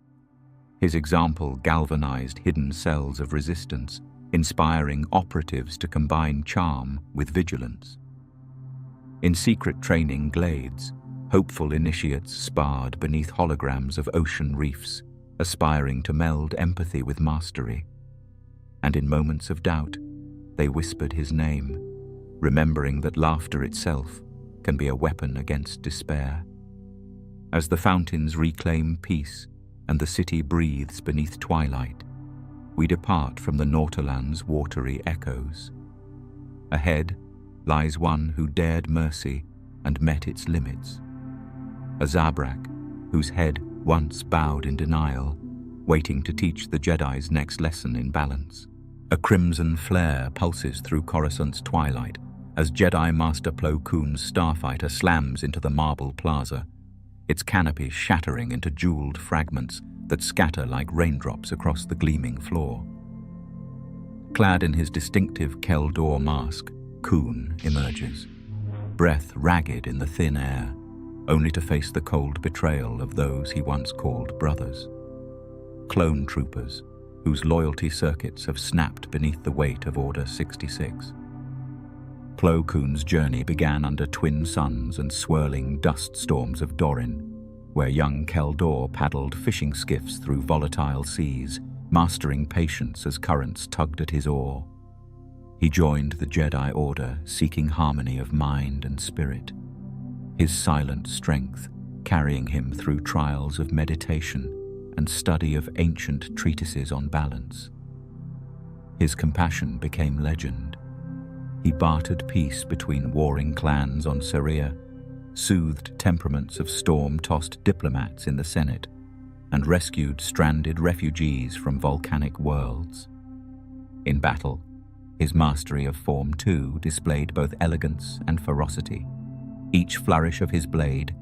His example galvanized hidden cells of resistance, inspiring operatives to combine charm with vigilance. In secret training glades, hopeful initiates sparred beneath holograms of ocean reefs, aspiring to meld empathy with mastery. And in moments of doubt, they whispered his name, remembering that laughter itself can be a weapon against despair. As the fountains reclaim peace and the city breathes beneath twilight, we depart from the Nautolan's watery echoes. Ahead lies one who dared mercy and met its limits. A Zabrak, whose head once bowed in denial, waiting to teach the Jedi's next lesson in balance. A crimson flare pulses through Coruscant's twilight as Jedi Master Plo Koon's starfighter slams into the marble plaza, its canopy shattering into jeweled fragments that scatter like raindrops across the gleaming floor. Clad in his distinctive Kel-Dor mask, Koon emerges, breath ragged in the thin air, only to face the cold betrayal of those he once called brothers. Clone troopers, whose loyalty circuits have snapped beneath the weight of Order 66. Plo Koon's journey began under twin suns and swirling dust storms of Dorin, where young Kel-Dor paddled fishing skiffs through volatile seas, mastering patience as currents tugged at his oar. He joined the Jedi Order, seeking harmony of mind and spirit, his silent strength carrying him through trials of meditation and study of ancient treatises on balance. His compassion became legend. He bartered peace between warring clans on Saria, soothed temperaments of storm-tossed diplomats in the Senate, and rescued stranded refugees from volcanic worlds. In battle, his mastery of Form 2 displayed both elegance and ferocity, each flourish of his blade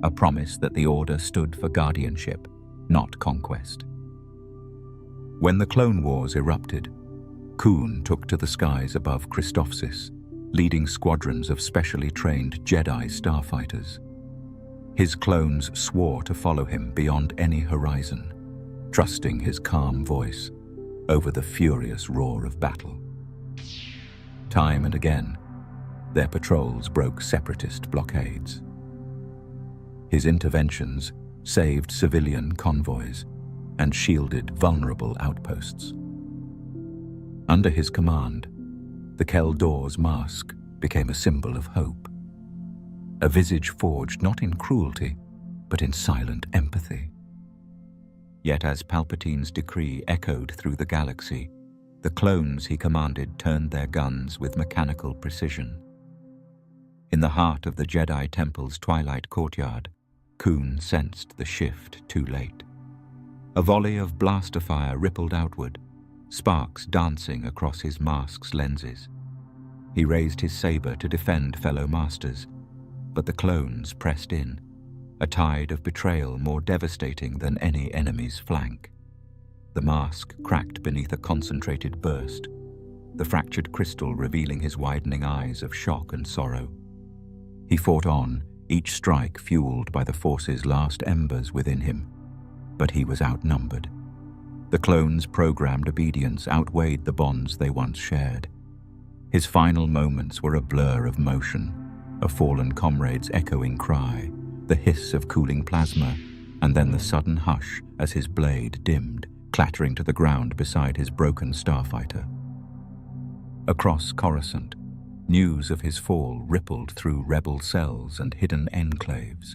a promise that the Order stood for guardianship, not conquest. When the Clone Wars erupted, Koon took to the skies above Christophsis, leading squadrons of specially trained Jedi starfighters. His clones swore to follow him beyond any horizon, trusting his calm voice over the furious roar of battle. Time and again, their patrols broke separatist blockades. His interventions saved civilian convoys and shielded vulnerable outposts. Under his command, the Kel-Dor's mask became a symbol of hope, a visage forged not in cruelty, but in silent empathy. Yet as Palpatine's decree echoed through the galaxy, The clones he commanded turned their guns with mechanical precision. In the heart of the Jedi Temple's twilight courtyard, Koon sensed the shift too late. A volley of blaster fire rippled outward, sparks dancing across his mask's lenses. He raised his saber to defend fellow masters, but the clones pressed in, a tide of betrayal more devastating than any enemy's flank. The mask cracked beneath a concentrated burst, the fractured crystal revealing his widening eyes of shock and sorrow. He fought on, each strike fueled by the Force's last embers within him, but he was outnumbered. The clones' programmed obedience outweighed the bonds they once shared. His final moments were a blur of motion, a fallen comrade's echoing cry, the hiss of cooling plasma, and then the sudden hush as his blade dimmed, clattering to the ground beside his broken starfighter. Across Coruscant, news of his fall rippled through rebel cells and hidden enclaves.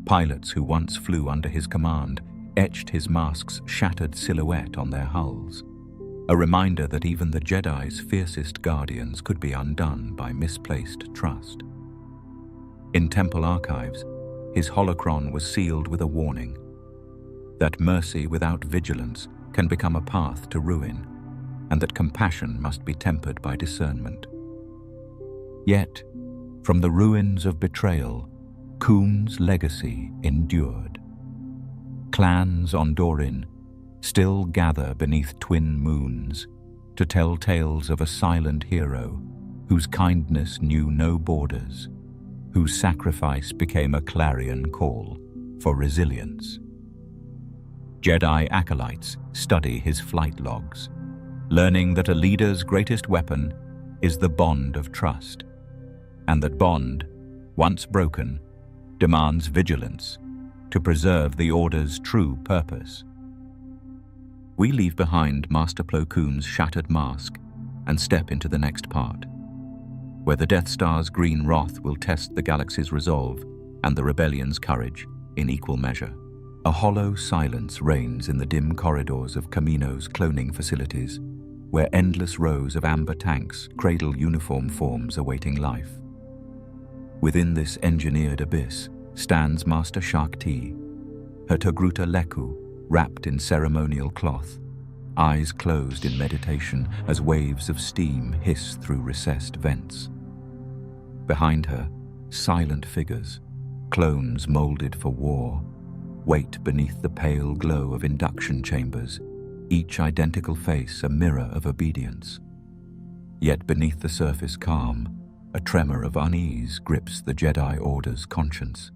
Pilots who once flew under his command etched his mask's shattered silhouette on their hulls, a reminder that even the Jedi's fiercest guardians could be undone by misplaced trust. In temple archives, his holocron was sealed with a warning that mercy without vigilance can become a path to ruin, and that compassion must be tempered by discernment. Yet, from the ruins of betrayal, Koon's legacy endured. Clans on Dorin still gather beneath twin moons to tell tales of a silent hero whose kindness knew no borders, whose sacrifice became a clarion call for resilience. Jedi acolytes study his flight logs, learning that a leader's greatest weapon is the bond of trust, and that bond, once broken, demands vigilance to preserve the Order's true purpose. We leave behind Master Plo Koon's shattered mask and step into the next part, where the Death Star's green wrath will test the galaxy's resolve and the rebellion's courage in equal measure. A hollow silence reigns in the dim corridors of Kamino's cloning facilities, where endless rows of amber tanks cradle uniform forms awaiting life. Within this engineered abyss stands Master Shaak Ti, her Togruta Leku wrapped in ceremonial cloth, eyes closed in meditation as waves of steam hiss through recessed vents. Behind her, silent figures, clones molded for war, wait beneath the pale glow of induction chambers, each identical face a mirror of obedience. Yet beneath the surface calm, a tremor of unease grips the Jedi Order's conscience,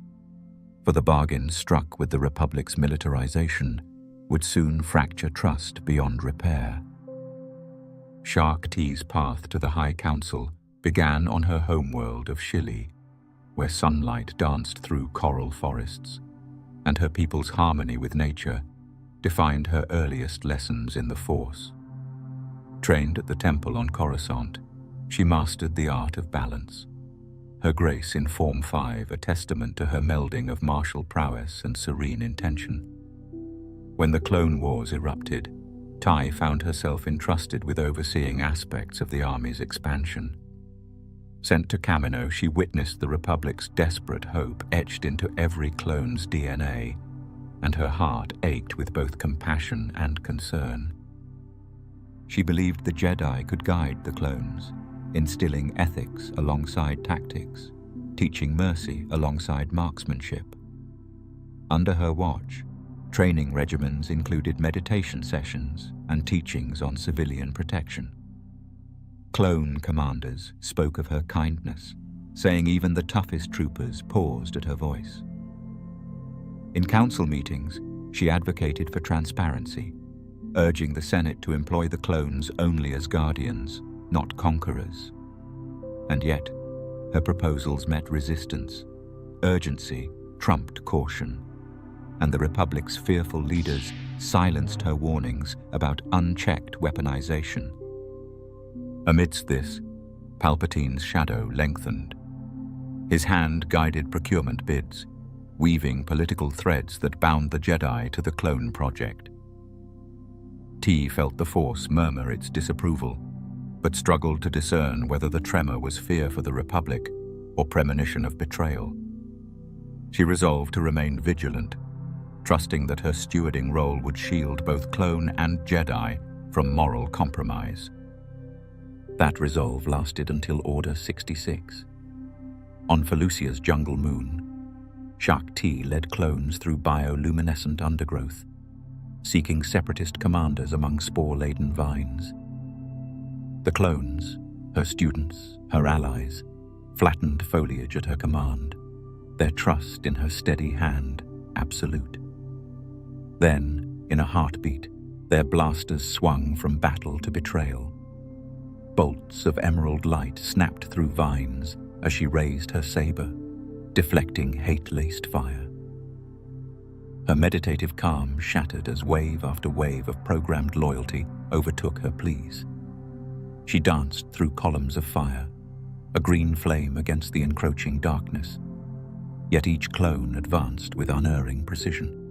for the bargain struck with the Republic's militarization would soon fracture trust beyond repair. Shaak Ti's path to the High Council began on her homeworld of Shili, where sunlight danced through coral forests, and her people's harmony with nature defined her earliest lessons in the Force. Trained at the temple on Coruscant, she mastered the art of balance, her grace in Form 5 a testament to her melding of martial prowess and serene intention. When the Clone Wars erupted, Ti found herself entrusted with overseeing aspects of the army's expansion. Sent to Kamino, she witnessed the Republic's desperate hope etched into every clone's DNA, and her heart ached with both compassion and concern. She believed the Jedi could guide the clones, instilling ethics alongside tactics, teaching mercy alongside marksmanship. Under her watch, training regimens included meditation sessions and teachings on civilian protection. Clone commanders spoke of her kindness, saying even the toughest troopers paused at her voice. In council meetings, she advocated for transparency, urging the Senate to employ the clones only as guardians, not conquerors. And yet, her proposals met resistance. Urgency trumped caution, and the Republic's fearful leaders silenced her warnings about unchecked weaponization. Amidst this, Palpatine's shadow lengthened. His hand guided procurement bids, weaving political threads that bound the Jedi to the clone project. Ti felt the Force murmur its disapproval, but struggled to discern whether the tremor was fear for the Republic or premonition of betrayal. She resolved to remain vigilant, trusting that her stewarding role would shield both clone and Jedi from moral compromise. That resolve lasted until Order 66. On Felucia's jungle moon, Shaak Ti led clones through bioluminescent undergrowth, seeking separatist commanders among spore-laden vines. The clones, her students, her allies, flattened foliage at her command, their trust in her steady hand absolute. Then, in a heartbeat, their blasters swung from battle to betrayal. Bolts of emerald light snapped through vines as she raised her saber, deflecting hate-laced fire. Her meditative calm shattered as wave after wave of programmed loyalty overtook her pleas. She danced through columns of fire, a green flame against the encroaching darkness, yet each clone advanced with unerring precision.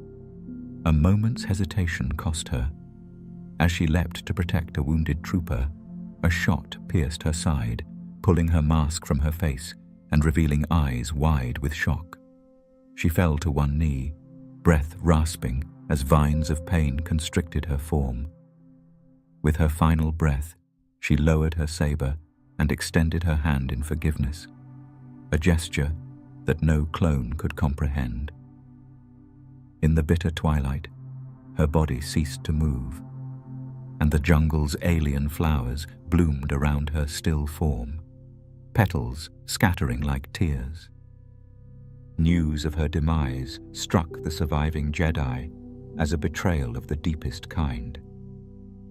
A moment's hesitation cost her. As she leapt to protect a wounded trooper, a shot pierced her side, pulling her mask from her face and revealing eyes wide with shock. She fell to one knee, breath rasping as vines of pain constricted her form. With her final breath, she lowered her saber and extended her hand in forgiveness, a gesture that no clone could comprehend. In the bitter twilight, her body ceased to move, and the jungle's alien flowers bloomed around her still form, petals scattering like tears. News of her demise struck the surviving Jedi as a betrayal of the deepest kind.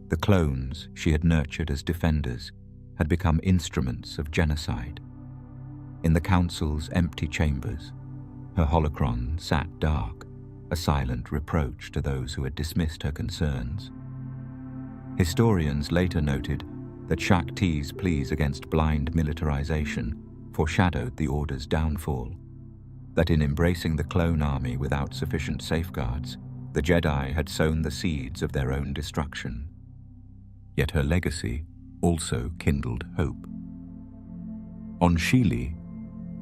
The clones she had nurtured as defenders had become instruments of genocide. In the Council's empty chambers, her holocron sat dark, a silent reproach to those who had dismissed her concerns. Historians later noted that Shaak Ti's pleas against blind militarization foreshadowed the Order's downfall, that in embracing the clone army without sufficient safeguards, the Jedi had sown the seeds of their own destruction. Yet her legacy also kindled hope. On Sheely,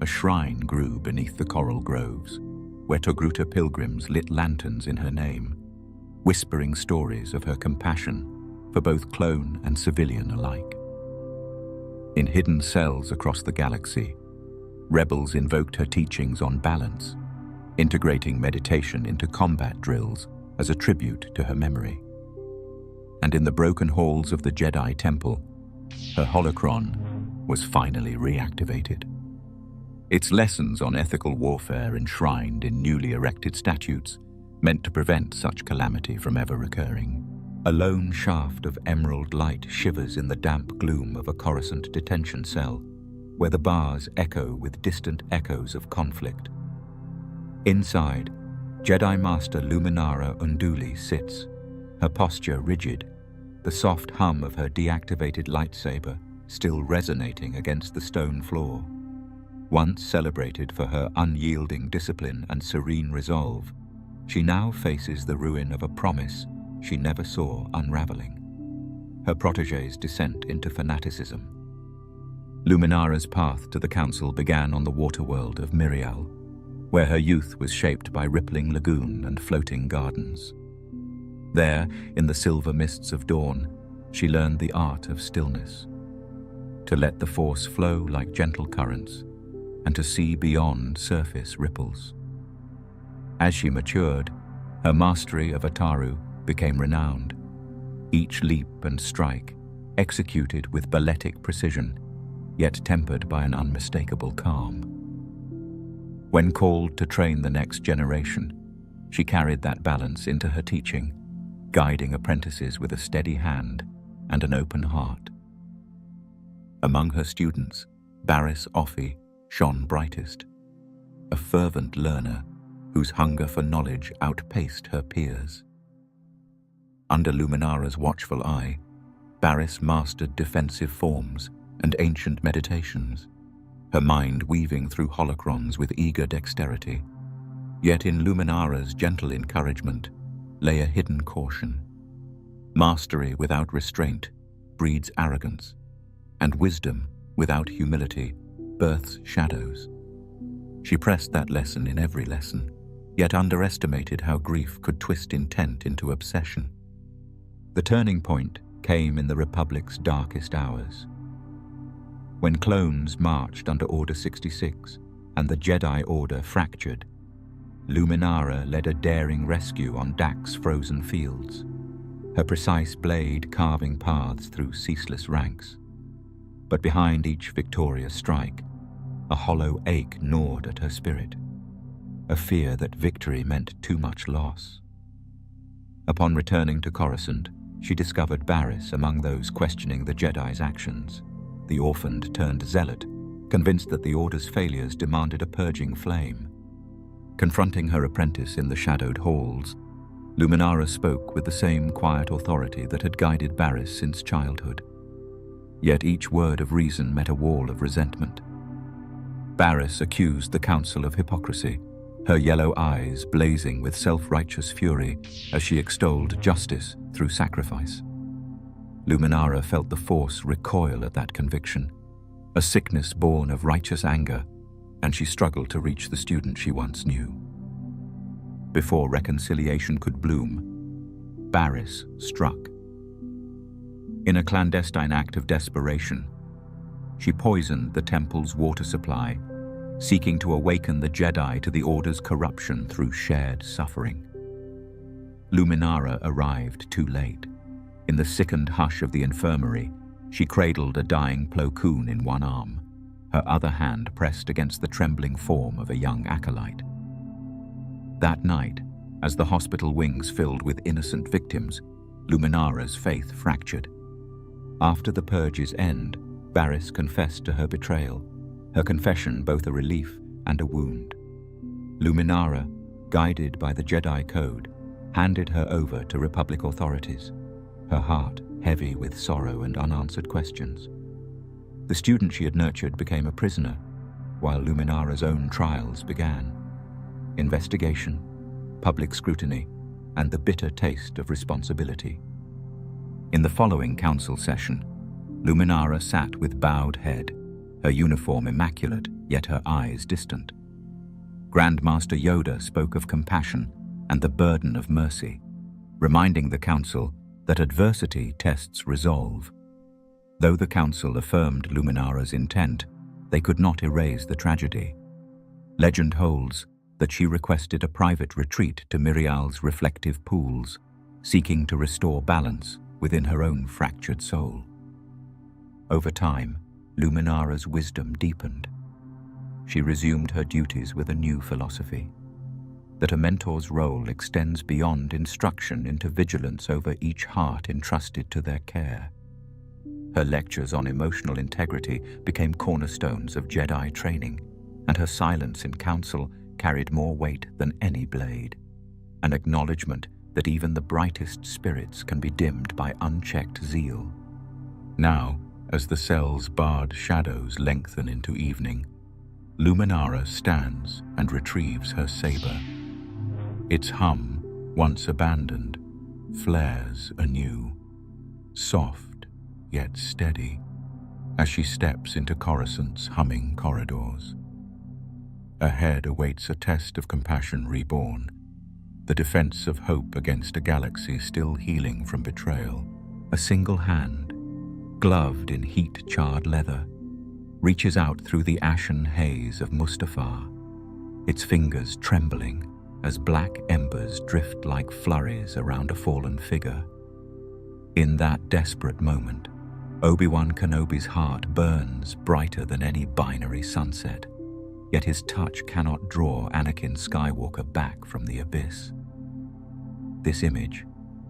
a shrine grew beneath the coral groves, where Togruta pilgrims lit lanterns in her name, whispering stories of her compassion for both clone and civilian alike. In hidden cells across the galaxy, rebels invoked her teachings on balance, integrating meditation into combat drills as a tribute to her memory. And in the broken halls of the Jedi Temple, her holocron was finally reactivated. Its lessons on ethical warfare enshrined in newly erected statutes meant to prevent such calamity from ever recurring. A lone shaft of emerald light shivers in the damp gloom of a Coruscant detention cell, where the bars echo with distant echoes of conflict. Inside, Jedi Master Luminara Unduli sits, her posture rigid, the soft hum of her deactivated lightsaber still resonating against the stone floor. Once celebrated for her unyielding discipline and serene resolve, she now faces the ruin of a promise she never saw unraveling: her protege's descent into fanaticism. Luminara's path to the Council began on the waterworld of Miriel, where her youth was shaped by rippling lagoon and floating gardens. There, in the silver mists of dawn, she learned the art of stillness, to let the Force flow like gentle currents, and to see beyond surface ripples. As she matured, her mastery of Ataru became renowned, each leap and strike executed with balletic precision, yet tempered by an unmistakable calm. When called to train the next generation, she carried that balance into her teaching, guiding apprentices with a steady hand and an open heart. Among her students, Barriss Offee shone brightest, a fervent learner whose hunger for knowledge outpaced her peers. Under Luminara's watchful eye, Barriss mastered defensive forms and ancient meditations, her mind weaving through holocrons with eager dexterity. Yet in Luminara's gentle encouragement lay a hidden caution. Mastery without restraint breeds arrogance, and wisdom without humility births shadows. She pressed that lesson in every lesson, yet underestimated how grief could twist intent into obsession. The turning point came in the Republic's darkest hours. When clones marched under Order 66 and the Jedi Order fractured, Luminara led a daring rescue on Dak's frozen fields, her precise blade carving paths through ceaseless ranks. But behind each victorious strike, a hollow ache gnawed at her spirit, a fear that victory meant too much loss. Upon returning to Coruscant, she discovered Barriss among those questioning the Jedi's actions, the orphaned turned zealot, convinced that the Order's failures demanded a purging flame. Confronting her apprentice in the shadowed halls, Luminara spoke with the same quiet authority that had guided Barriss since childhood. Yet each word of reason met a wall of resentment. Barriss accused the Council of hypocrisy, her yellow eyes blazing with self-righteous fury as she extolled justice through sacrifice. Luminara felt the Force recoil at that conviction, a sickness born of righteous anger, and she struggled to reach the student she once knew. Before reconciliation could bloom, Barriss struck. In a clandestine act of desperation, she poisoned the temple's water supply, seeking to awaken the Jedi to the Order's corruption through shared suffering. Luminara arrived too late. In the sickened hush of the infirmary, she cradled a dying Plo Koon in one arm, her other hand pressed against the trembling form of a young acolyte. That night, as the hospital wings filled with innocent victims, Luminara's faith fractured. After the purge's end, Barriss confessed to her betrayal, her confession both a relief and a wound. Luminara, guided by the Jedi Code, handed her over to Republic authorities, her heart heavy with sorrow and unanswered questions. The student she had nurtured became a prisoner, while Luminara's own trials began. Investigation, public scrutiny, and the bitter taste of responsibility. In the following council session, Luminara sat with bowed head, her uniform immaculate, yet her eyes distant. Grandmaster Yoda spoke of compassion and the burden of mercy, reminding the council that adversity tests resolve. Though the council affirmed Luminara's intent, they could not erase the tragedy. Legend holds that she requested a private retreat to Mirial's reflective pools, seeking to restore balance within her own fractured soul. Over time, Luminara's wisdom deepened. She resumed her duties with a new philosophy, that a mentor's role extends beyond instruction into vigilance over each heart entrusted to their care. Her lectures on emotional integrity became cornerstones of Jedi training, and her silence in council carried more weight than any blade, an acknowledgement that even the brightest spirits can be dimmed by unchecked zeal. Now, as the cell's barred shadows lengthen into evening, Luminara stands and retrieves her saber. Its hum, once abandoned, flares anew, soft yet steady, as she steps into Coruscant's humming corridors. Ahead awaits a test of compassion reborn, the defense of hope against a galaxy still healing from betrayal. A single hand, gloved in heat-charred leather, reaches out through the ashen haze of Mustafar, its fingers trembling as black embers drift like flurries around a fallen figure. In that desperate moment, Obi-Wan Kenobi's heart burns brighter than any binary sunset, yet his touch cannot draw Anakin Skywalker back from the abyss. This image,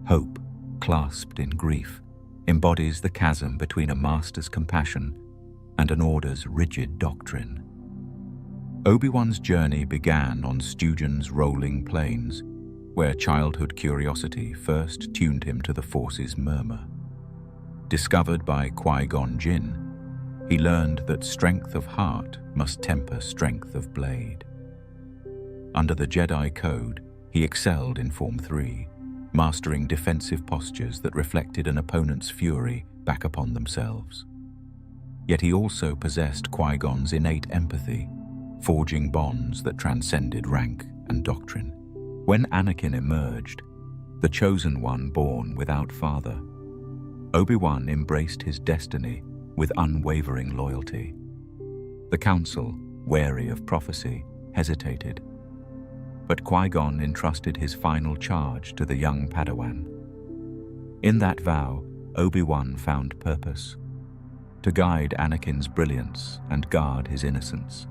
hope clasped in grief, embodies the chasm between a master's compassion and an order's rigid doctrine. Obi-Wan's journey began on Stugion's rolling plains, where childhood curiosity first tuned him to the Force's murmur. Discovered by Qui-Gon Jinn, he learned that strength of heart must temper strength of blade. Under the Jedi Code, he excelled in Form 3, mastering defensive postures that reflected an opponent's fury back upon themselves. Yet he also possessed Qui-Gon's innate empathy, forging bonds that transcended rank and doctrine. When Anakin emerged, the chosen one born without father, Obi-Wan embraced his destiny with unwavering loyalty. The Council, wary of prophecy, hesitated, but Qui-Gon entrusted his final charge to the young Padawan. In that vow, Obi-Wan found purpose: to guide Anakin's brilliance and guard his innocence.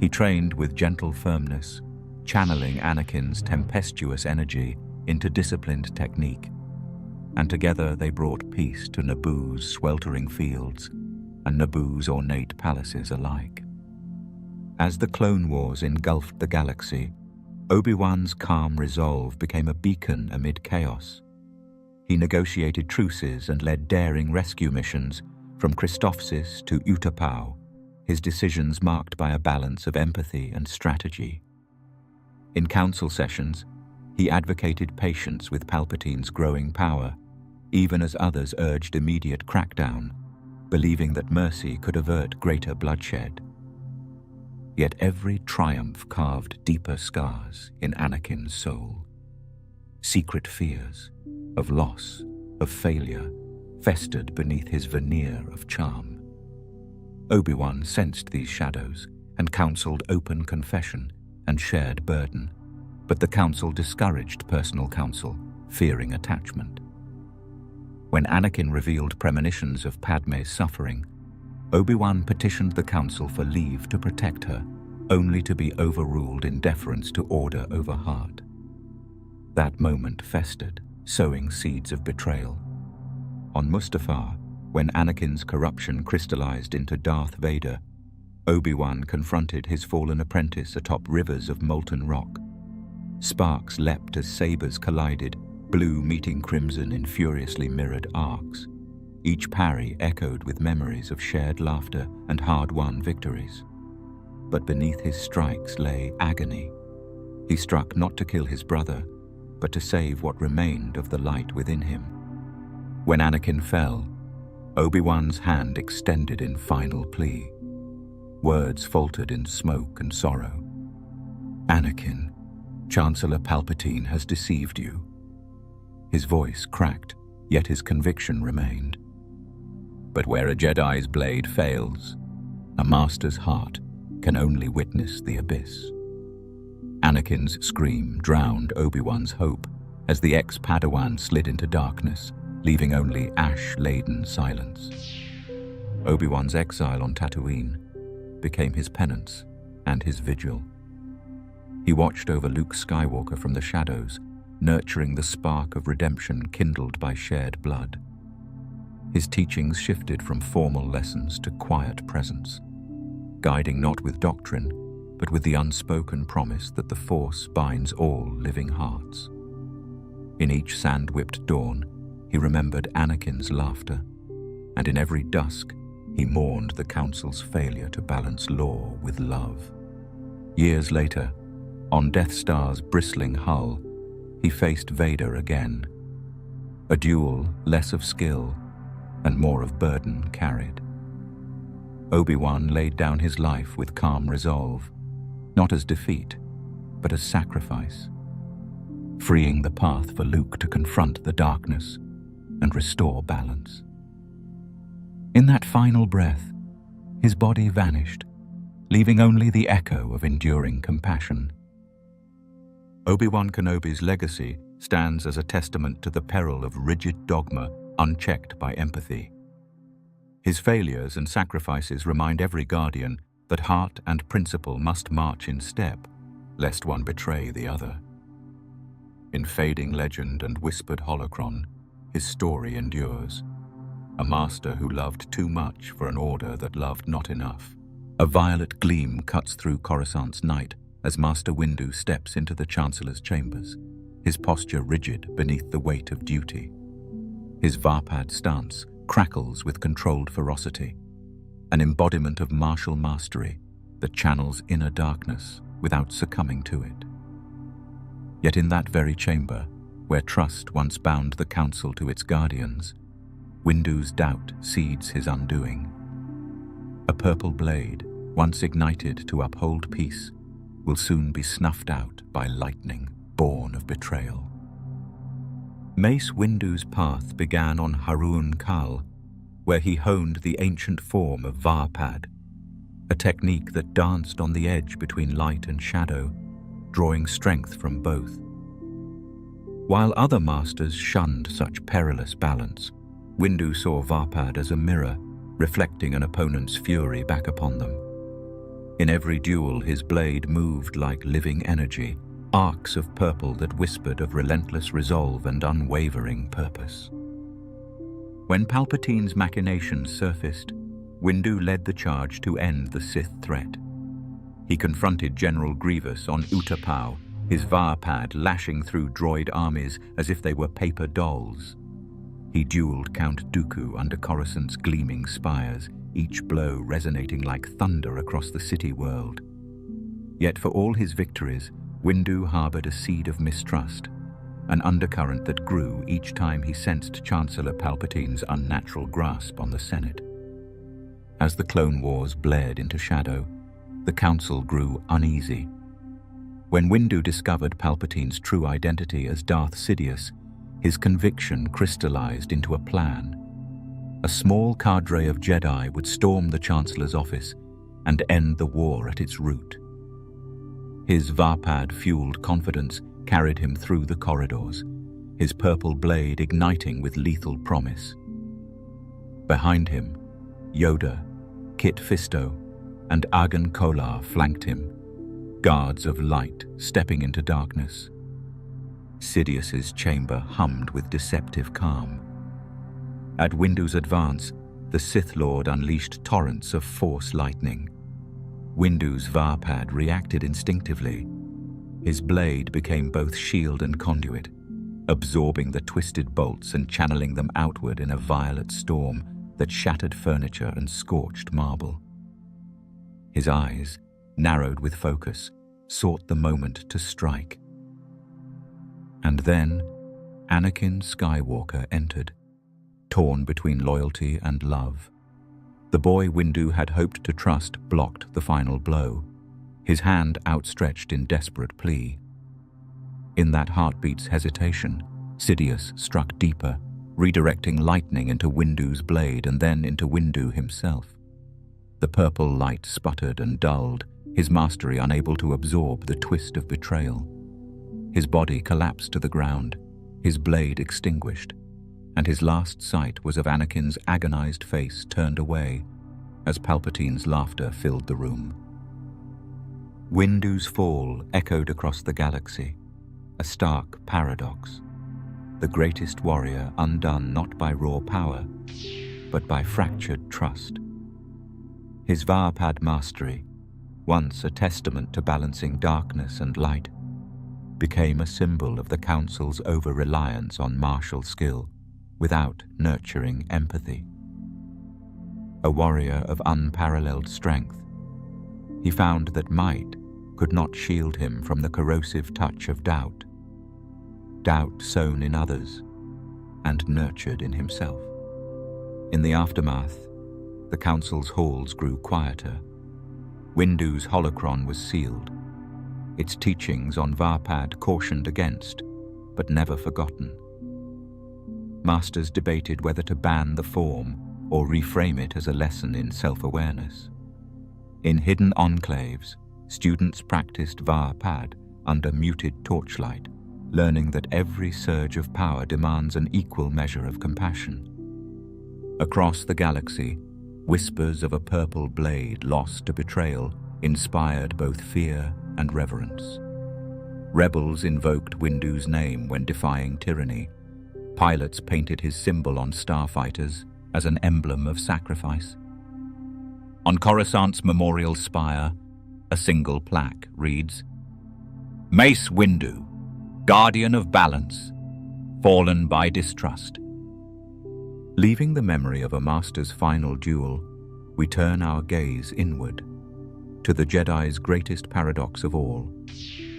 He trained with gentle firmness, channeling Anakin's tempestuous energy into disciplined technique, and together they brought peace to Naboo's sweltering fields and Naboo's ornate palaces alike. As the Clone Wars engulfed the galaxy, Obi-Wan's calm resolve became a beacon amid chaos. He negotiated truces and led daring rescue missions from Christophsis to Utapau, his decisions marked by a balance of empathy and strategy. In council sessions, he advocated patience with Palpatine's growing power, even as others urged immediate crackdown, believing that mercy could avert greater bloodshed. Yet every triumph carved deeper scars in Anakin's soul. Secret fears of loss, of failure, festered beneath his veneer of charm. Obi-Wan sensed these shadows and counseled open confession and shared burden, but the Council discouraged personal counsel, fearing attachment. When Anakin revealed premonitions of Padme's suffering, Obi-Wan petitioned the Council for leave to protect her, only to be overruled in deference to order over heart. That moment festered, sowing seeds of betrayal. On Mustafar, when Anakin's corruption crystallized into Darth Vader, Obi-Wan confronted his fallen apprentice atop rivers of molten rock. Sparks leapt as sabers collided, blue meeting crimson in furiously mirrored arcs. Each parry echoed with memories of shared laughter and hard-won victories. But beneath his strikes lay agony. He struck not to kill his brother, but to save what remained of the light within him. When Anakin fell, Obi-Wan's hand extended in final plea. Words faltered in smoke and sorrow. "Anakin, Chancellor Palpatine has deceived you." His voice cracked, yet his conviction remained. But where a Jedi's blade fails, a Master's heart can only witness the abyss. Anakin's scream drowned Obi-Wan's hope as the ex-Padawan slid into darkness, leaving only ash-laden silence. Obi-Wan's exile on Tatooine became his penance and his vigil. He watched over Luke Skywalker from the shadows, nurturing the spark of redemption kindled by shared blood. His teachings shifted from formal lessons to quiet presence, guiding not with doctrine, but with the unspoken promise that the Force binds all living hearts. In each sand-whipped dawn, he remembered Anakin's laughter, and in every dusk, he mourned the Council's failure to balance law with love. Years later, on Death Star's bristling hull, he faced Vader again. A duel less of skill and more of burden carried. Obi-Wan laid down his life with calm resolve, not as defeat, but as sacrifice, freeing the path for Luke to confront the darkness and restore balance. In that final breath, his body vanished, leaving only the echo of enduring compassion. Obi-Wan Kenobi's legacy stands as a testament to the peril of rigid dogma unchecked by empathy. His failures and sacrifices remind every guardian that heart and principle must march in step, lest one betray the other. In fading legend and whispered holocron, his story endures. A master who loved too much for an order that loved not enough. A violet gleam cuts through Coruscant's night as Master Windu steps into the Chancellor's chambers, his posture rigid beneath the weight of duty. His Varpad stance crackles with controlled ferocity, an embodiment of martial mastery that channels inner darkness without succumbing to it. Yet in that very chamber, where trust once bound the Council to its guardians, Windu's doubt seeds his undoing. A purple blade, once ignited to uphold peace, will soon be snuffed out by lightning born of betrayal. Mace Windu's path began on Harun Kal, where he honed the ancient form of Varpad, a technique that danced on the edge between light and shadow, drawing strength from both. While other masters shunned such perilous balance, Windu saw Varpad as a mirror, reflecting an opponent's fury back upon them. In every duel, his blade moved like living energy, arcs of purple that whispered of relentless resolve and unwavering purpose. When Palpatine's machinations surfaced, Windu led the charge to end the Sith threat. He confronted General Grievous on Utapau, his Varpad lashing through droid armies as if they were paper dolls. He dueled Count Dooku under Coruscant's gleaming spires, each blow resonating like thunder across the city world. Yet for all his victories, Windu harbored a seed of mistrust, an undercurrent that grew each time he sensed Chancellor Palpatine's unnatural grasp on the Senate. As the Clone Wars bled into shadow, the Council grew uneasy. When Windu discovered Palpatine's true identity as Darth Sidious, his conviction crystallized into a plan. A small cadre of Jedi would storm the Chancellor's office and end the war at its root. His Varpad-fueled confidence carried him through the corridors, his purple blade igniting with lethal promise. Behind him, Yoda, Kit Fisto, and Agan Kolar flanked him, guards of light stepping into darkness. Sidious's chamber hummed with deceptive calm. At Windu's advance, the Sith Lord unleashed torrents of Force lightning. Windu's Varpad reacted instinctively. His blade became both shield and conduit, absorbing the twisted bolts and channeling them outward in a violet storm that shattered furniture and scorched marble. His eyes, narrowed with focus, sought the moment to strike. And then, Anakin Skywalker entered, torn between loyalty and love. The boy Windu had hoped to trust blocked the final blow, his hand outstretched in desperate plea. In that heartbeat's hesitation, Sidious struck deeper, redirecting lightning into Windu's blade and then into Windu himself. The purple light sputtered and dulled, his mastery unable to absorb the twist of betrayal. His body collapsed to the ground, his blade extinguished, and his last sight was of Anakin's agonized face turned away as Palpatine's laughter filled the room. Windu's fall echoed across the galaxy, a stark paradox. The greatest warrior undone not by raw power, but by fractured trust. His Varpad mastery, once a testament to balancing darkness and light, became a symbol of the Council's over-reliance on martial skill without nurturing empathy. A warrior of unparalleled strength, he found that might could not shield him from the corrosive touch of doubt sown in others and nurtured in himself. In the aftermath, the Council's halls grew quieter. Windu's holocron was sealed, its teachings on Varpad cautioned against, but never forgotten. Masters debated whether to ban the form or reframe it as a lesson in self-awareness. In hidden enclaves, students practiced Varpad under muted torchlight, learning that every surge of power demands an equal measure of compassion. Across the galaxy, whispers of a purple blade lost to betrayal inspired both fear and reverence. Rebels invoked Windu's name when defying tyranny. Pilots painted his symbol on starfighters as an emblem of sacrifice. On Coruscant's memorial spire, a single plaque reads, "Mace Windu, guardian of balance, fallen by distrust." Leaving the memory of a master's final duel, we turn our gaze inward, to the Jedi's greatest paradox of all,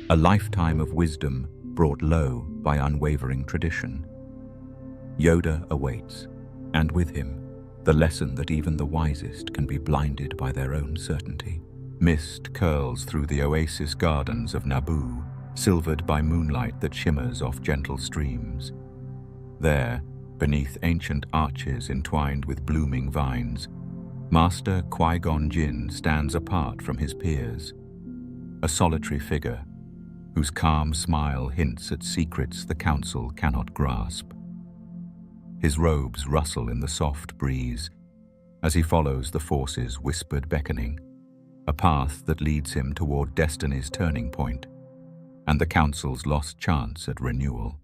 a lifetime of wisdom brought low by unwavering tradition. Yoda awaits, and with him, the lesson that even the wisest can be blinded by their own certainty. Mist curls through the oasis gardens of Naboo, silvered by moonlight that shimmers off gentle streams. There, beneath ancient arches entwined with blooming vines, Master Qui-Gon Jinn stands apart from his peers, a solitary figure whose calm smile hints at secrets the Council cannot grasp. His robes rustle in the soft breeze as he follows the Force's whispered beckoning, a path that leads him toward destiny's turning point and the Council's lost chance at renewal.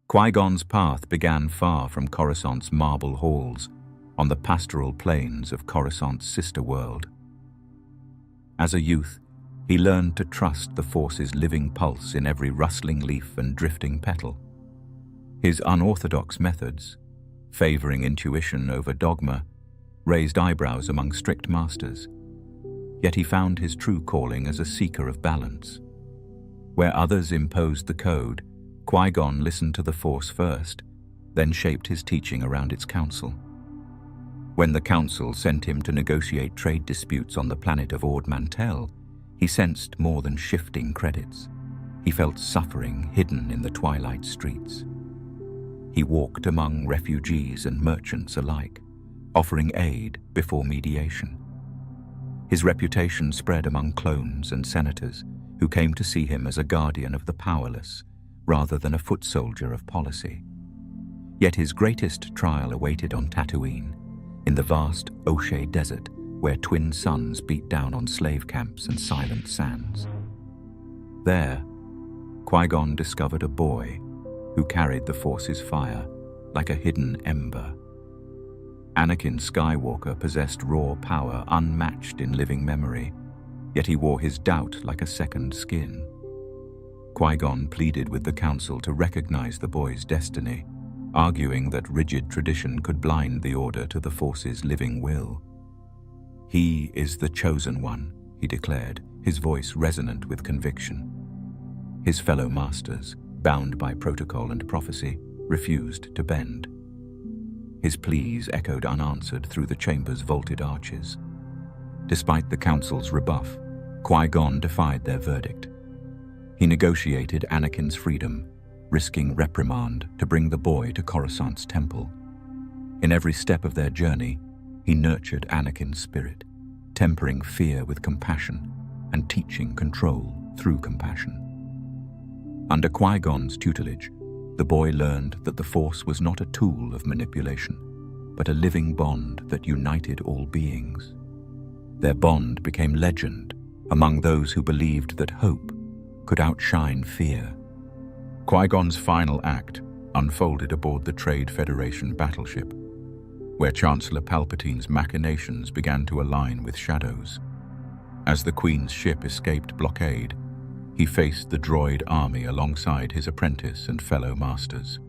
Qui-Gon's path began far from Coruscant's marble halls, on the pastoral plains of Coruscant's sister world. As a youth, he learned to trust the Force's living pulse in every rustling leaf and drifting petal. His unorthodox methods, favoring intuition over dogma, raised eyebrows among strict masters. Yet he found his true calling as a seeker of balance. Where others imposed the code, Qui-Gon listened to the Force first, then shaped his teaching around its counsel. When the Council sent him to negotiate trade disputes on the planet of Ord Mantell, he sensed more than shifting credits. He felt suffering hidden in the twilight streets. He walked among refugees and merchants alike, offering aid before mediation. His reputation spread among clones and senators who came to see him as a guardian of the powerless rather than a foot soldier of policy. Yet his greatest trial awaited on Tatooine, in the vast O'Shea Desert where twin suns beat down on slave camps and silent sands. There, Qui-Gon discovered a boy who carried the Force's fire like a hidden ember. Anakin Skywalker possessed raw power unmatched in living memory, yet he wore his doubt like a second skin. Qui-Gon pleaded with the Council to recognize the boy's destiny, arguing that rigid tradition could blind the Order to the Force's living will. "He is the chosen one," he declared, his voice resonant with conviction. His fellow masters, bound by protocol and prophecy, refused to bend. His pleas echoed unanswered through the chamber's vaulted arches. Despite the Council's rebuff, Qui-Gon defied their verdict. He negotiated Anakin's freedom, risking reprimand to bring the boy to Coruscant's temple. In every step of their journey, he nurtured Anakin's spirit, tempering fear with compassion and teaching control through compassion. Under Qui-Gon's tutelage, the boy learned that the Force was not a tool of manipulation, but a living bond that united all beings. Their bond became legend among those who believed that hope could outshine fear. Qui-Gon's final act unfolded aboard the Trade Federation battleship, where Chancellor Palpatine's machinations began to align with shadows. As the Queen's ship escaped blockade, he faced the droid army alongside his apprentice and fellow masters.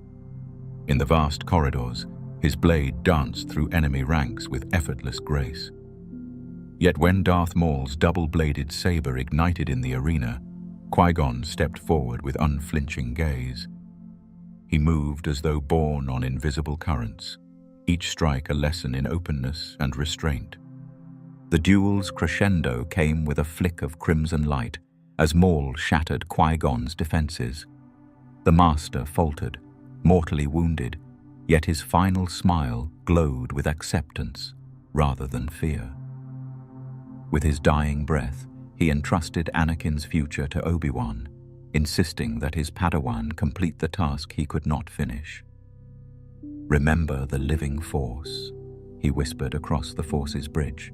In the vast corridors, his blade danced through enemy ranks with effortless grace. Yet when Darth Maul's double-bladed saber ignited in the arena, Qui-Gon stepped forward with unflinching gaze. He moved as though borne on invisible currents, each strike a lesson in openness and restraint. The duel's crescendo came with a flick of crimson light as Maul shattered Qui-Gon's defenses. The Master faltered, mortally wounded, yet his final smile glowed with acceptance rather than fear. With his dying breath, he entrusted Anakin's future to Obi-Wan, insisting that his Padawan complete the task he could not finish. "Remember the living Force," he whispered across the Force's bridge,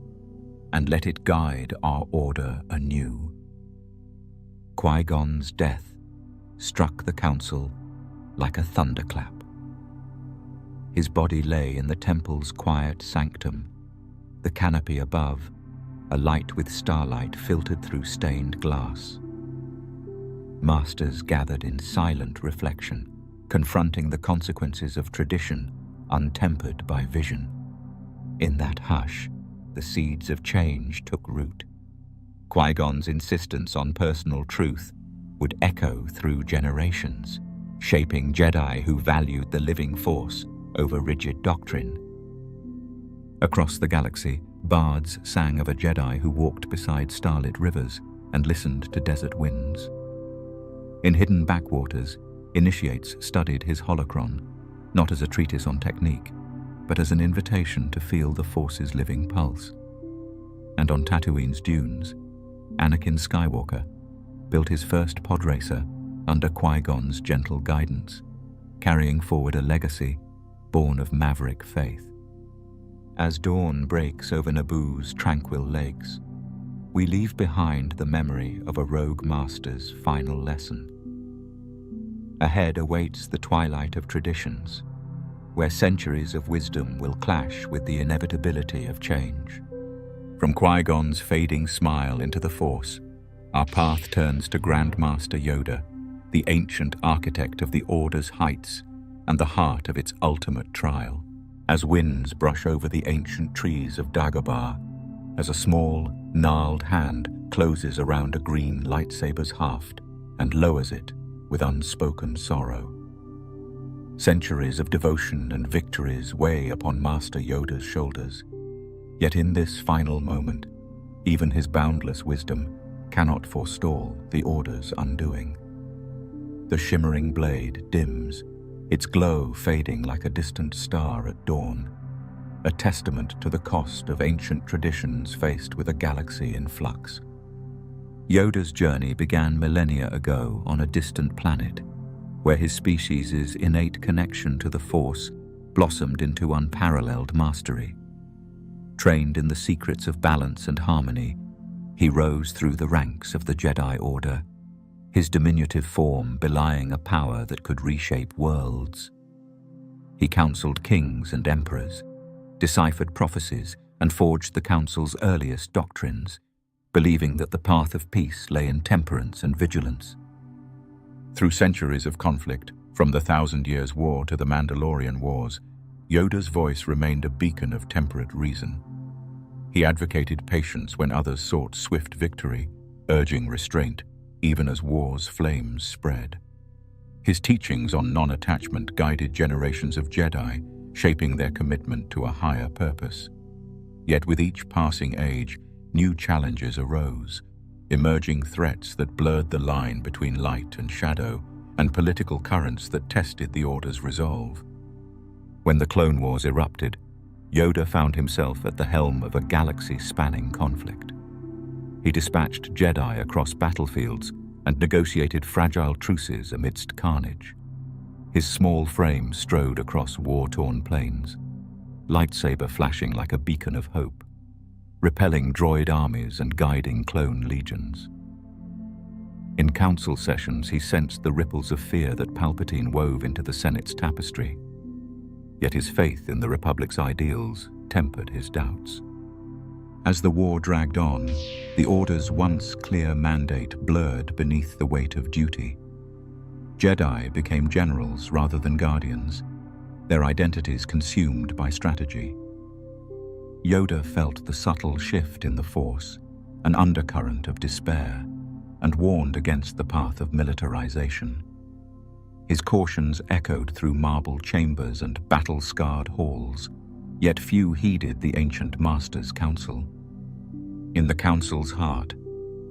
"and let it guide our Order anew." Qui-Gon's death struck the Council like a thunderclap. His body lay in the temple's quiet sanctum, the canopy above, alight with starlight filtered through stained glass. Masters gathered in silent reflection, confronting the consequences of tradition untempered by vision. In that hush, the seeds of change took root. Qui-Gon's insistence on personal truth, would echo through generations, shaping Jedi who valued the living force over rigid doctrine. Across the galaxy, bards sang of a Jedi who walked beside starlit rivers and listened to desert winds. In hidden backwaters, initiates studied his holocron, not as a treatise on technique, but as an invitation to feel the Force's living pulse. And on Tatooine's dunes, Anakin Skywalker built his first pod racer under Qui-Gon's gentle guidance, carrying forward a legacy born of maverick faith. As dawn breaks over Naboo's tranquil lakes, we leave behind the memory of a rogue master's final lesson. Ahead awaits the twilight of traditions, where centuries of wisdom will clash with the inevitability of change. From Qui-Gon's fading smile into the Force, our path turns to Grandmaster Yoda, the ancient architect of the Order's heights and the heart of its ultimate trial. As winds brush over the ancient trees of Dagobah, as a small, gnarled hand closes around a green lightsaber's haft and lowers it with unspoken sorrow. Centuries of devotion and victories weigh upon Master Yoda's shoulders. Yet in this final moment, even his boundless wisdom cannot forestall the Order's undoing. The shimmering blade dims, its glow fading like a distant star at dawn, a testament to the cost of ancient traditions faced with a galaxy in flux. Yoda's journey began millennia ago on a distant planet, where his species' innate connection to the Force blossomed into unparalleled mastery. Trained in the secrets of balance and harmony, he rose through the ranks of the Jedi Order, his diminutive form belying a power that could reshape worlds. He counseled kings and emperors, deciphered prophecies, and forged the Council's earliest doctrines, believing that the path of peace lay in temperance and vigilance. Through centuries of conflict, from the Thousand Years' War to the Mandalorian Wars, Yoda's voice remained a beacon of temperate reason. He advocated patience when others sought swift victory, urging restraint, even as war's flames spread. His teachings on non-attachment guided generations of Jedi, shaping their commitment to a higher purpose. Yet with each passing age, new challenges arose, emerging threats that blurred the line between light and shadow, and political currents that tested the Order's resolve. When the Clone Wars erupted, Yoda found himself at the helm of a galaxy-spanning conflict. He dispatched Jedi across battlefields and negotiated fragile truces amidst carnage. His small frame strode across war-torn plains, lightsaber flashing like a beacon of hope, repelling droid armies and guiding clone legions. In council sessions, he sensed the ripples of fear that Palpatine wove into the Senate's tapestry. Yet his faith in the Republic's ideals tempered his doubts. As the war dragged on, the Order's once clear mandate blurred beneath the weight of duty. Jedi became generals rather than guardians, their identities consumed by strategy. Yoda felt the subtle shift in the Force, an undercurrent of despair, and warned against the path of militarization. His cautions echoed through marble chambers and battle-scarred halls, yet few heeded the ancient Master's counsel. In the Council's heart,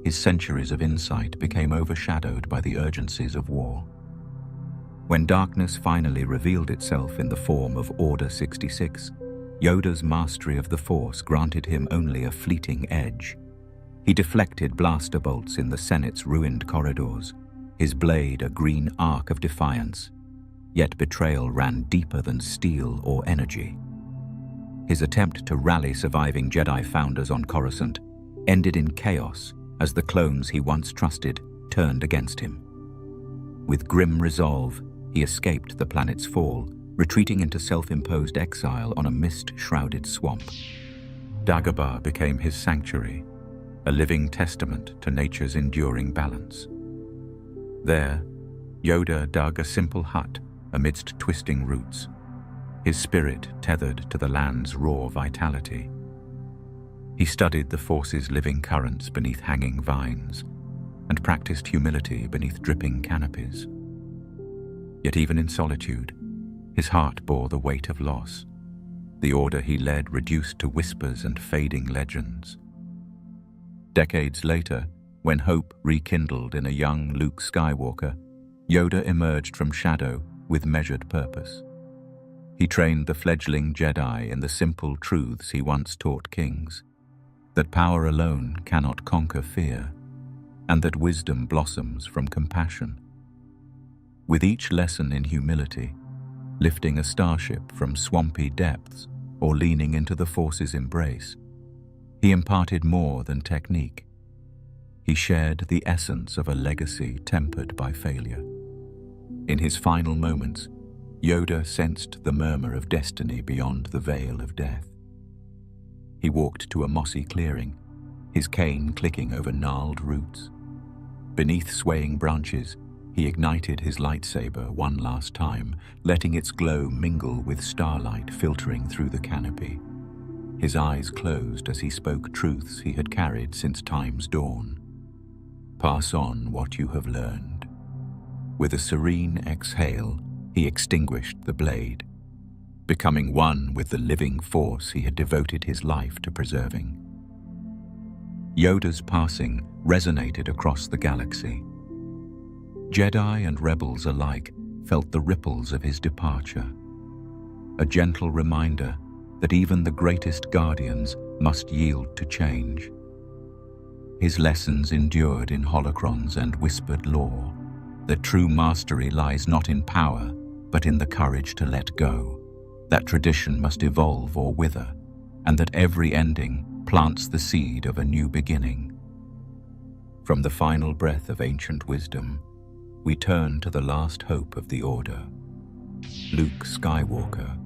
his centuries of insight became overshadowed by the urgencies of war. When darkness finally revealed itself in the form of Order 66, Yoda's mastery of the Force granted him only a fleeting edge. He deflected blaster bolts in the Senate's ruined corridors, his blade a green arc of defiance, yet betrayal ran deeper than steel or energy. His attempt to rally surviving Jedi founders on Coruscant ended in chaos as the clones he once trusted turned against him. With grim resolve, he escaped the planet's fall, retreating into self-imposed exile on a mist-shrouded swamp. Dagobah became his sanctuary, a living testament to nature's enduring balance. There, Yoda dug a simple hut amidst twisting roots, his spirit tethered to the land's raw vitality. He studied the Force's living currents beneath hanging vines, and practiced humility beneath dripping canopies. Yet even in solitude, his heart bore the weight of loss, the order he led reduced to whispers and fading legends. Decades later, when hope rekindled in a young Luke Skywalker, Yoda emerged from shadow with measured purpose. He trained the fledgling Jedi in the simple truths he once taught kings, that power alone cannot conquer fear, and that wisdom blossoms from compassion. With each lesson in humility, lifting a starship from swampy depths or leaning into the Force's embrace, he imparted more than technique. He shared the essence of a legacy tempered by failure. In his final moments, Yoda sensed the murmur of destiny beyond the veil of death. He walked to a mossy clearing, his cane clicking over gnarled roots. Beneath swaying branches, he ignited his lightsaber one last time, letting its glow mingle with starlight filtering through the canopy. His eyes closed as he spoke truths he had carried since time's dawn. Pass on what you have learned. With a serene exhale, he extinguished the blade, becoming one with the living force he had devoted his life to preserving. Yoda's passing resonated across the galaxy. Jedi and rebels alike felt the ripples of his departure, a gentle reminder that even the greatest guardians must yield to change. His lessons endured in holocrons and whispered lore, that true mastery lies not in power, but in the courage to let go, that tradition must evolve or wither, and that every ending plants the seed of a new beginning. From the final breath of ancient wisdom, we turn to the last hope of the Order, Luke Skywalker,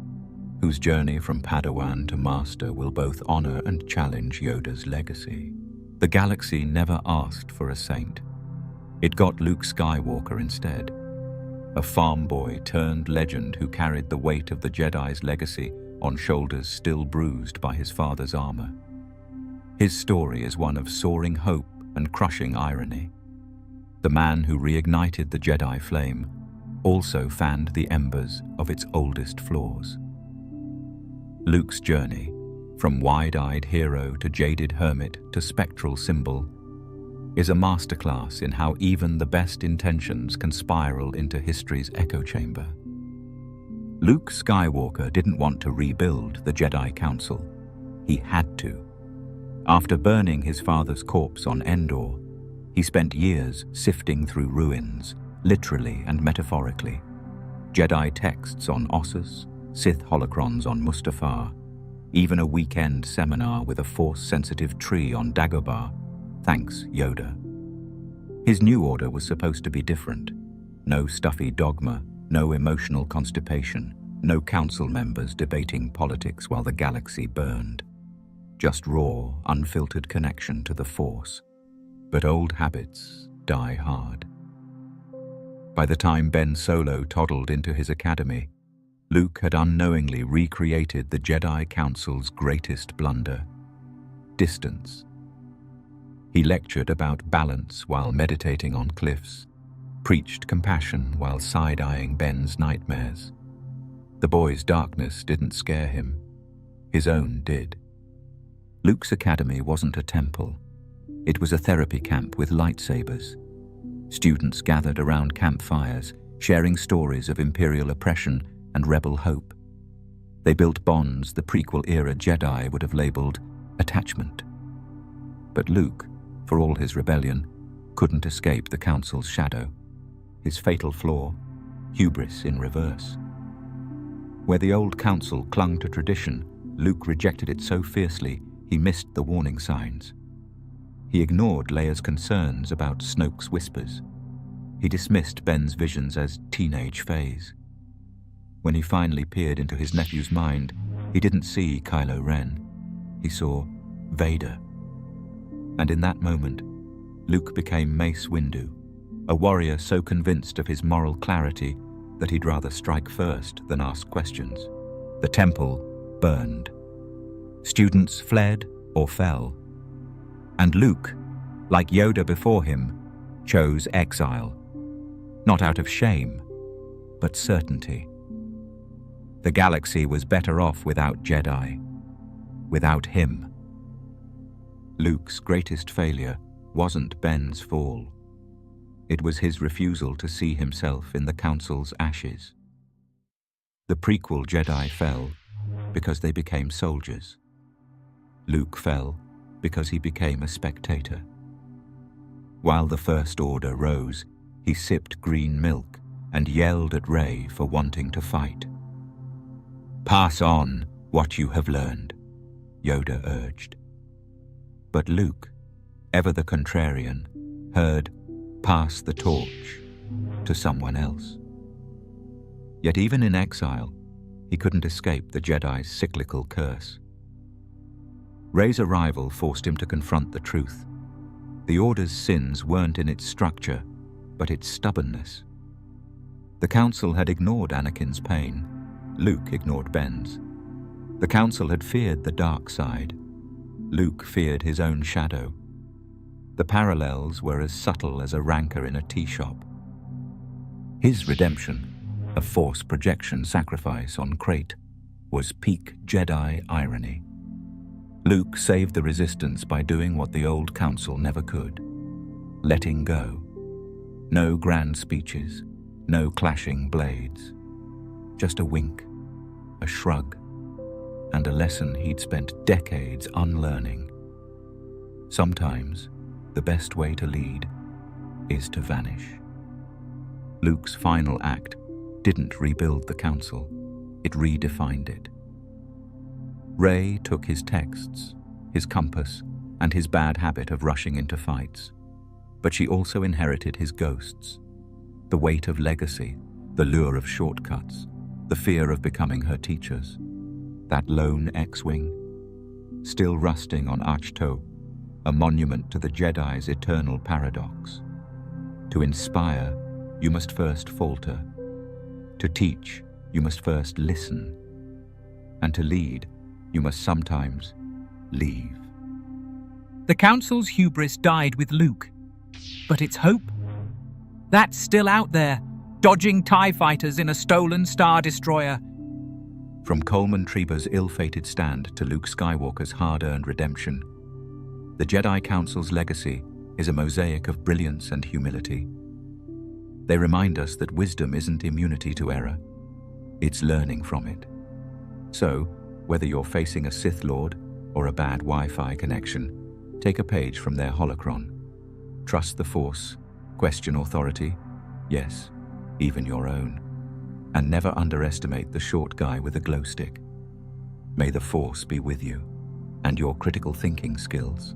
whose journey from Padawan to Master will both honor and challenge Yoda's legacy. The galaxy never asked for a saint. It got Luke Skywalker instead, a farm boy turned legend who carried the weight of the Jedi's legacy on shoulders still bruised by his father's armor. His story is one of soaring hope and crushing irony. The man who reignited the Jedi flame also fanned the embers of its oldest flaws. Luke's journey, from wide-eyed hero to jaded hermit to spectral symbol, is a masterclass in how even the best intentions can spiral into history's echo chamber. Luke Skywalker didn't want to rebuild the Jedi Council. He had to. After burning his father's corpse on Endor, he spent years sifting through ruins, literally and metaphorically. Jedi texts on Ossus, Sith holocrons on Mustafar, even a weekend seminar with a Force-sensitive tree on Dagobah. Thanks, Yoda. His new order was supposed to be different. No stuffy dogma, no emotional constipation, no council members debating politics while the galaxy burned. Just raw, unfiltered connection to the Force. But old habits die hard. By the time Ben Solo toddled into his academy, Luke had unknowingly recreated the Jedi Council's greatest blunder: distance. He lectured about balance while meditating on cliffs, preached compassion while side-eyeing Ben's nightmares. The boy's darkness didn't scare him. His own did. Luke's academy wasn't a temple. It was a therapy camp with lightsabers. Students gathered around campfires, sharing stories of Imperial oppression and rebel hope. They built bonds the prequel-era Jedi would have labeled attachment. But Luke, for all his rebellion, couldn't escape the Council's shadow. His fatal flaw, hubris in reverse. Where the old Council clung to tradition, Luke rejected it so fiercely he missed the warning signs. He ignored Leia's concerns about Snoke's whispers. He dismissed Ben's visions as teenage phase. When he finally peered into his nephew's mind, he didn't see Kylo Ren. He saw Vader. And in that moment, Luke became Mace Windu, a warrior so convinced of his moral clarity that he'd rather strike first than ask questions. The temple burned. Students fled or fell. And Luke, like Yoda before him, chose exile, not out of shame, but certainty. The galaxy was better off without Jedi, without him. Luke's greatest failure wasn't Ben's fall. It was his refusal to see himself in the Council's ashes. The prequel Jedi fell because they became soldiers. Luke fell because he became a spectator. While the First Order rose, he sipped green milk and yelled at Rey for wanting to fight. "Pass on what you have learned," Yoda urged. But Luke, ever the contrarian, heard, "Pass the torch," to someone else. Yet even in exile, he couldn't escape the Jedi's cyclical curse. Rey's arrival forced him to confront the truth. The Order's sins weren't in its structure, but its stubbornness. The Council had ignored Anakin's pain. Luke ignored Ben's. The Council had feared the dark side. Luke feared his own shadow. The parallels were as subtle as a rancor in a tea shop. His redemption, a Force projection sacrifice on Crate, was peak Jedi irony. Luke saved the Resistance by doing what the old Council never could: letting go. No grand speeches, no clashing blades. Just a wink, a shrug, and a lesson he'd spent decades unlearning. Sometimes, the best way to lead is to vanish. Luke's final act didn't rebuild the Council, it redefined it. Rey took his texts, his compass, and his bad habit of rushing into fights, but she also inherited his ghosts, the weight of legacy, the lure of shortcuts, the fear of becoming her teachers. That lone X-Wing, still rusting on Ahch-To, a monument to the Jedi's eternal paradox. To inspire, you must first falter. To teach, you must first listen. And to lead, you must sometimes leave. The Council's hubris died with Luke, but its hope? That's still out there, dodging TIE fighters in a stolen Star Destroyer. From Coleman Trebor's ill-fated stand to Luke Skywalker's hard-earned redemption, the Jedi Council's legacy is a mosaic of brilliance and humility. They remind us that wisdom isn't immunity to error, it's learning from it. So, whether you're facing a Sith Lord or a bad Wi-Fi connection, take a page from their holocron. Trust the Force, question authority, yes, even your own. And never underestimate the short guy with a glow stick. May the Force be with you, and your critical thinking skills.